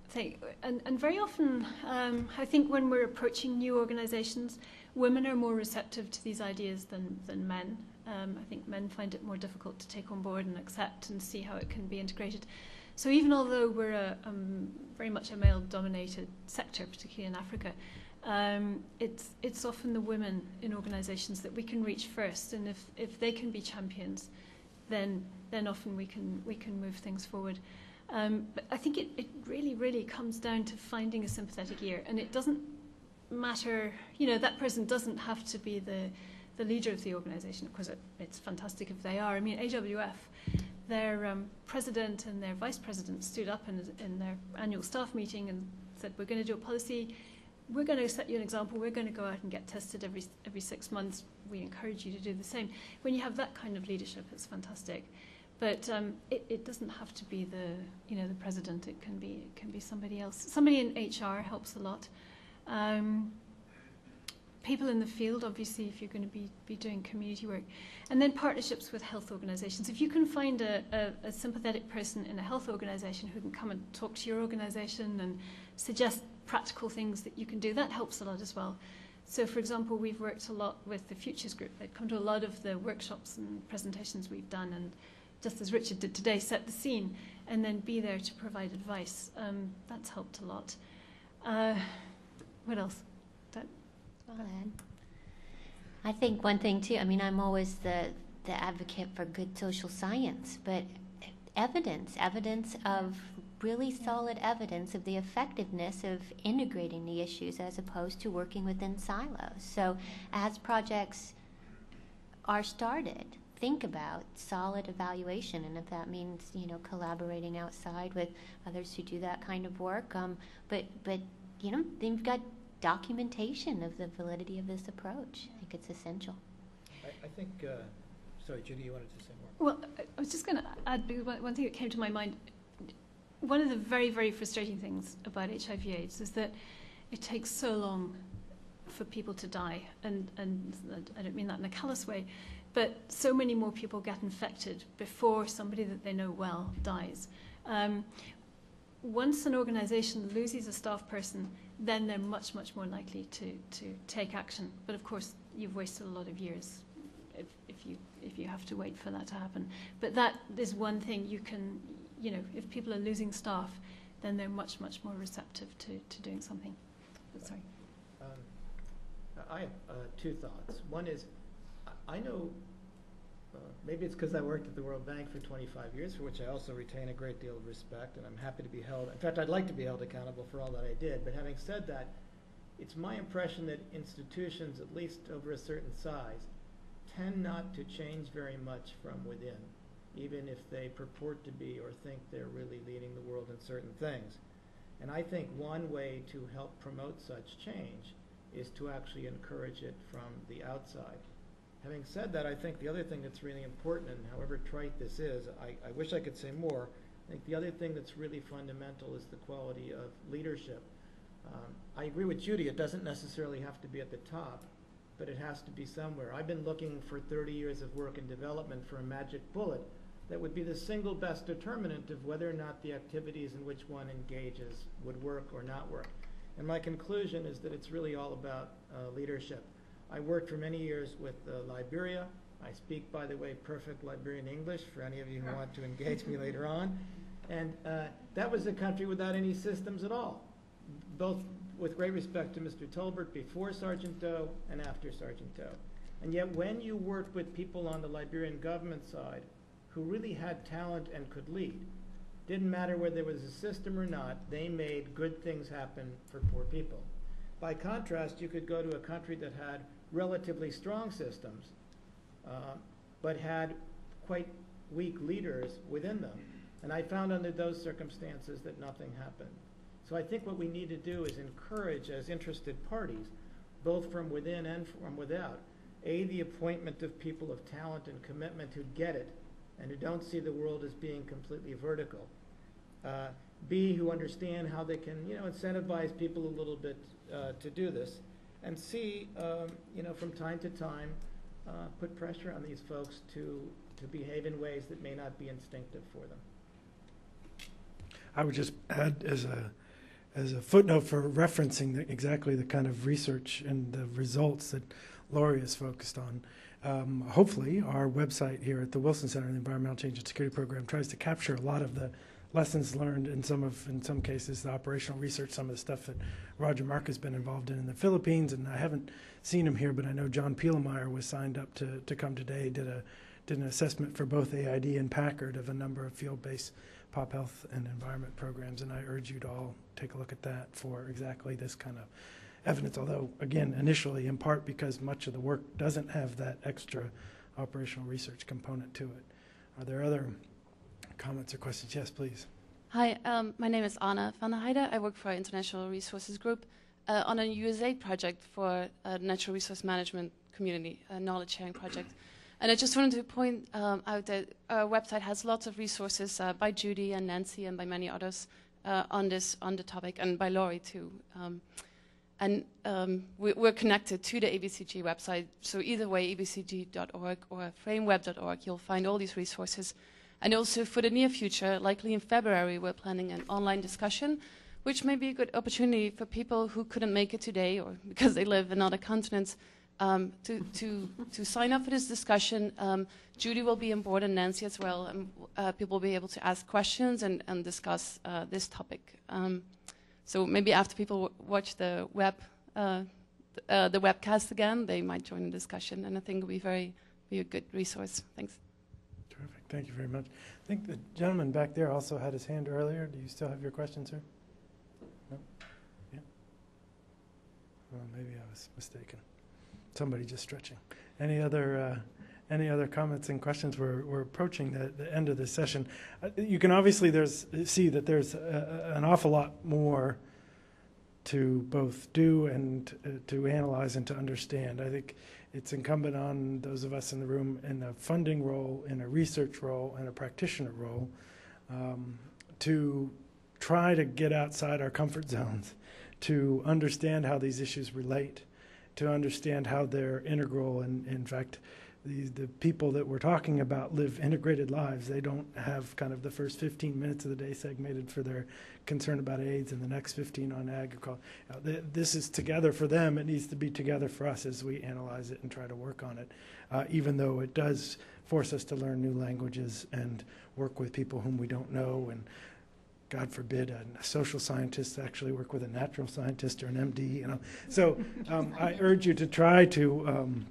thing. And very often, I think when we're approaching new organizations, women are more receptive to these ideas than men. I think men find it more difficult to take on board and accept and see how it can be integrated. So even although we're very much a male-dominated sector, particularly in Africa, it's often the women in organizations that we can reach first. And if they can be champions, then often we can move things forward. But I think it really, really comes down to finding a sympathetic ear. And it doesn't matter, that person doesn't have to be the leader of the organization. Of course, it's fantastic if they are. I mean, AWF, their president and their vice president stood up in their annual staff meeting and said, we're going to do a policy. We're going to set you an example. We're going to go out and get tested every 6 months. We encourage you to do the same. When you have that kind of leadership, it's fantastic. But it doesn't have to be the president. It can be somebody else. Somebody in HR helps a lot. People in the field, obviously, if you're going to be doing community work, and then partnerships with health organisations. If you can find a sympathetic person in a health organisation who can come and talk to your organisation and suggest practical things that you can do, that helps a lot as well. So, for example, we've worked a lot with the Futures Group. They've come to a lot of the workshops and presentations we've done, and just as Richard did today, set the scene and then be there to provide advice. That's helped a lot. What else? I think one thing too, I'm always the advocate for good social science, but evidence of really solid evidence of the effectiveness of integrating the issues as opposed to working within silos. So as projects are started, think about solid evaluation, and if that means collaborating outside with others who do that kind of work, but they've got documentation of the validity of this approach. I think it's essential. I think, sorry, Judy, you wanted to say more? Well, I was just going to add one thing that came to my mind. One of the very, very frustrating things about HIV/AIDS is that it takes so long for people to die, and I don't mean that in a callous way, but so many more people get infected before somebody that they know well dies. Once an organisation loses a staff person, then they're much, much more likely to take action. But of course, you've wasted a lot of years if you have to wait for that to happen. But that is one thing you can, if people are losing staff, then they're much, much more receptive to doing something. Sorry. I have two thoughts. One is, I know, maybe it's because I worked at the World Bank for 25 years, for which I also retain a great deal of respect, and I'm happy to be held. In fact, I'd like to be held accountable for all that I did. But having said that, it's my impression that institutions, at least over a certain size, tend not to change very much from within, even if they purport to be or think they're really leading the world in certain things. And I think one way to help promote such change is to actually encourage it from the outside. Having said that, I think the other thing that's really important, and however trite this is, I wish I could say more, I think the other thing that's really fundamental is the quality of leadership. I agree with Judy, it doesn't necessarily have to be at the top, but it has to be somewhere. I've been looking for 30 years of work and development for a magic bullet that would be the single best determinant of whether or not the activities in which one engages would work or not work. And my conclusion is that it's really all about leadership. I worked for many years with Liberia I speak, by the way, perfect Liberian English for any of you who want to engage me later on. And that was a country without any systems at all, both with great respect to Mr. Tolbert before Sergeant Doe and after Sergeant Doe. And yet when you worked with people on the Liberian government side who really had talent and could lead, didn't matter whether there was a system or not, they made good things happen for poor people. By contrast, you could go to a country that had relatively strong systems, but had quite weak leaders within them. And I found under those circumstances that nothing happened. So I think what we need to do is encourage, as interested parties, both from within and from without, A, the appointment of people of talent and commitment who get it and who don't see the world as being completely vertical. B, who understand how they can, incentivize people a little bit to do this. And C, from time to time, put pressure on these folks to behave in ways that may not be instinctive for them. I would just add as a footnote for referencing exactly the kind of research and the results that Laurie is focused on. Hopefully, our website here at the Wilson Center, the Environmental Change and Security Program, tries to capture a lot of the lessons learned in some cases, the operational research, some of the stuff that Roger Mark has been involved in the Philippines. And I haven't seen him here, but I know John Pielemeyer was signed up to come today, did an assessment for both AID and Packard of a number of field-based pop health and environment programs, and I urge you to all take a look at that for exactly this kind of evidence, although, again, initially, in part because much of the work doesn't have that extra operational research component to it. Are there other comments or questions? Yes, please. Hi, my name is Anna van der Heide. I work for International Resources Group on a USAID project for a natural resource management community, a knowledge sharing project. And I just wanted to point out that our website has lots of resources by Judy and Nancy and by many others on the topic, and by Laurie too. We're connected to the ABCG website, so either way, abcg.org or frameweb.org, you'll find all these resources. And also for the near future, likely in February, we're planning an online discussion, which may be a good opportunity for people who couldn't make it today or because they live in other continents, to sign up for this discussion. Judy will be on board and Nancy as well, and people will be able to ask questions and discuss this topic. So maybe after people watch the webcast again, they might join the discussion, and I think it will be a good resource. Thanks. Terrific. Thank you very much. I think the gentleman back there also had his hand earlier. Do you still have your question, sir? No? Yeah? Well, maybe I was mistaken. Somebody just stretching. Any other comments and questions? We're approaching the end of this session. You can obviously see that there's an awful lot more to both do and to analyze and to understand. I think it's incumbent on those of us in the room in a funding role, in a research role, and a practitioner role to try to get outside our comfort zones, to understand how these issues relate, to understand how they're integral, and in fact, the people that we're talking about live integrated lives. They don't have kind of the first 15 minutes of the day segmented for their concern about AIDS and the next 15 on agriculture. This is together for them. It needs to be together for us as we analyze it and try to work on it, even though it does force us to learn new languages and work with people whom we don't know, and God forbid a social scientist actually work with a natural scientist or an MD. So I urge you to try to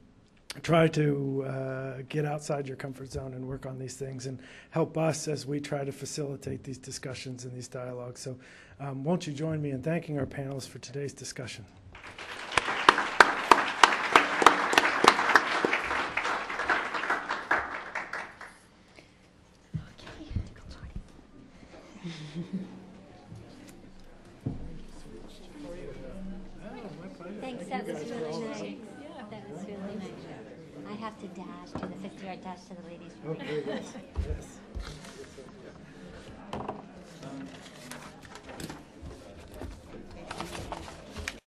get outside your comfort zone and work on these things and help us as we try to facilitate these discussions and these dialogues. So won't you join me in thanking our panelists for today's discussion. Thanks, that was really nice. That was really nice. I have to dash, do the 50-yard dash to the ladies' room. Okay, yes.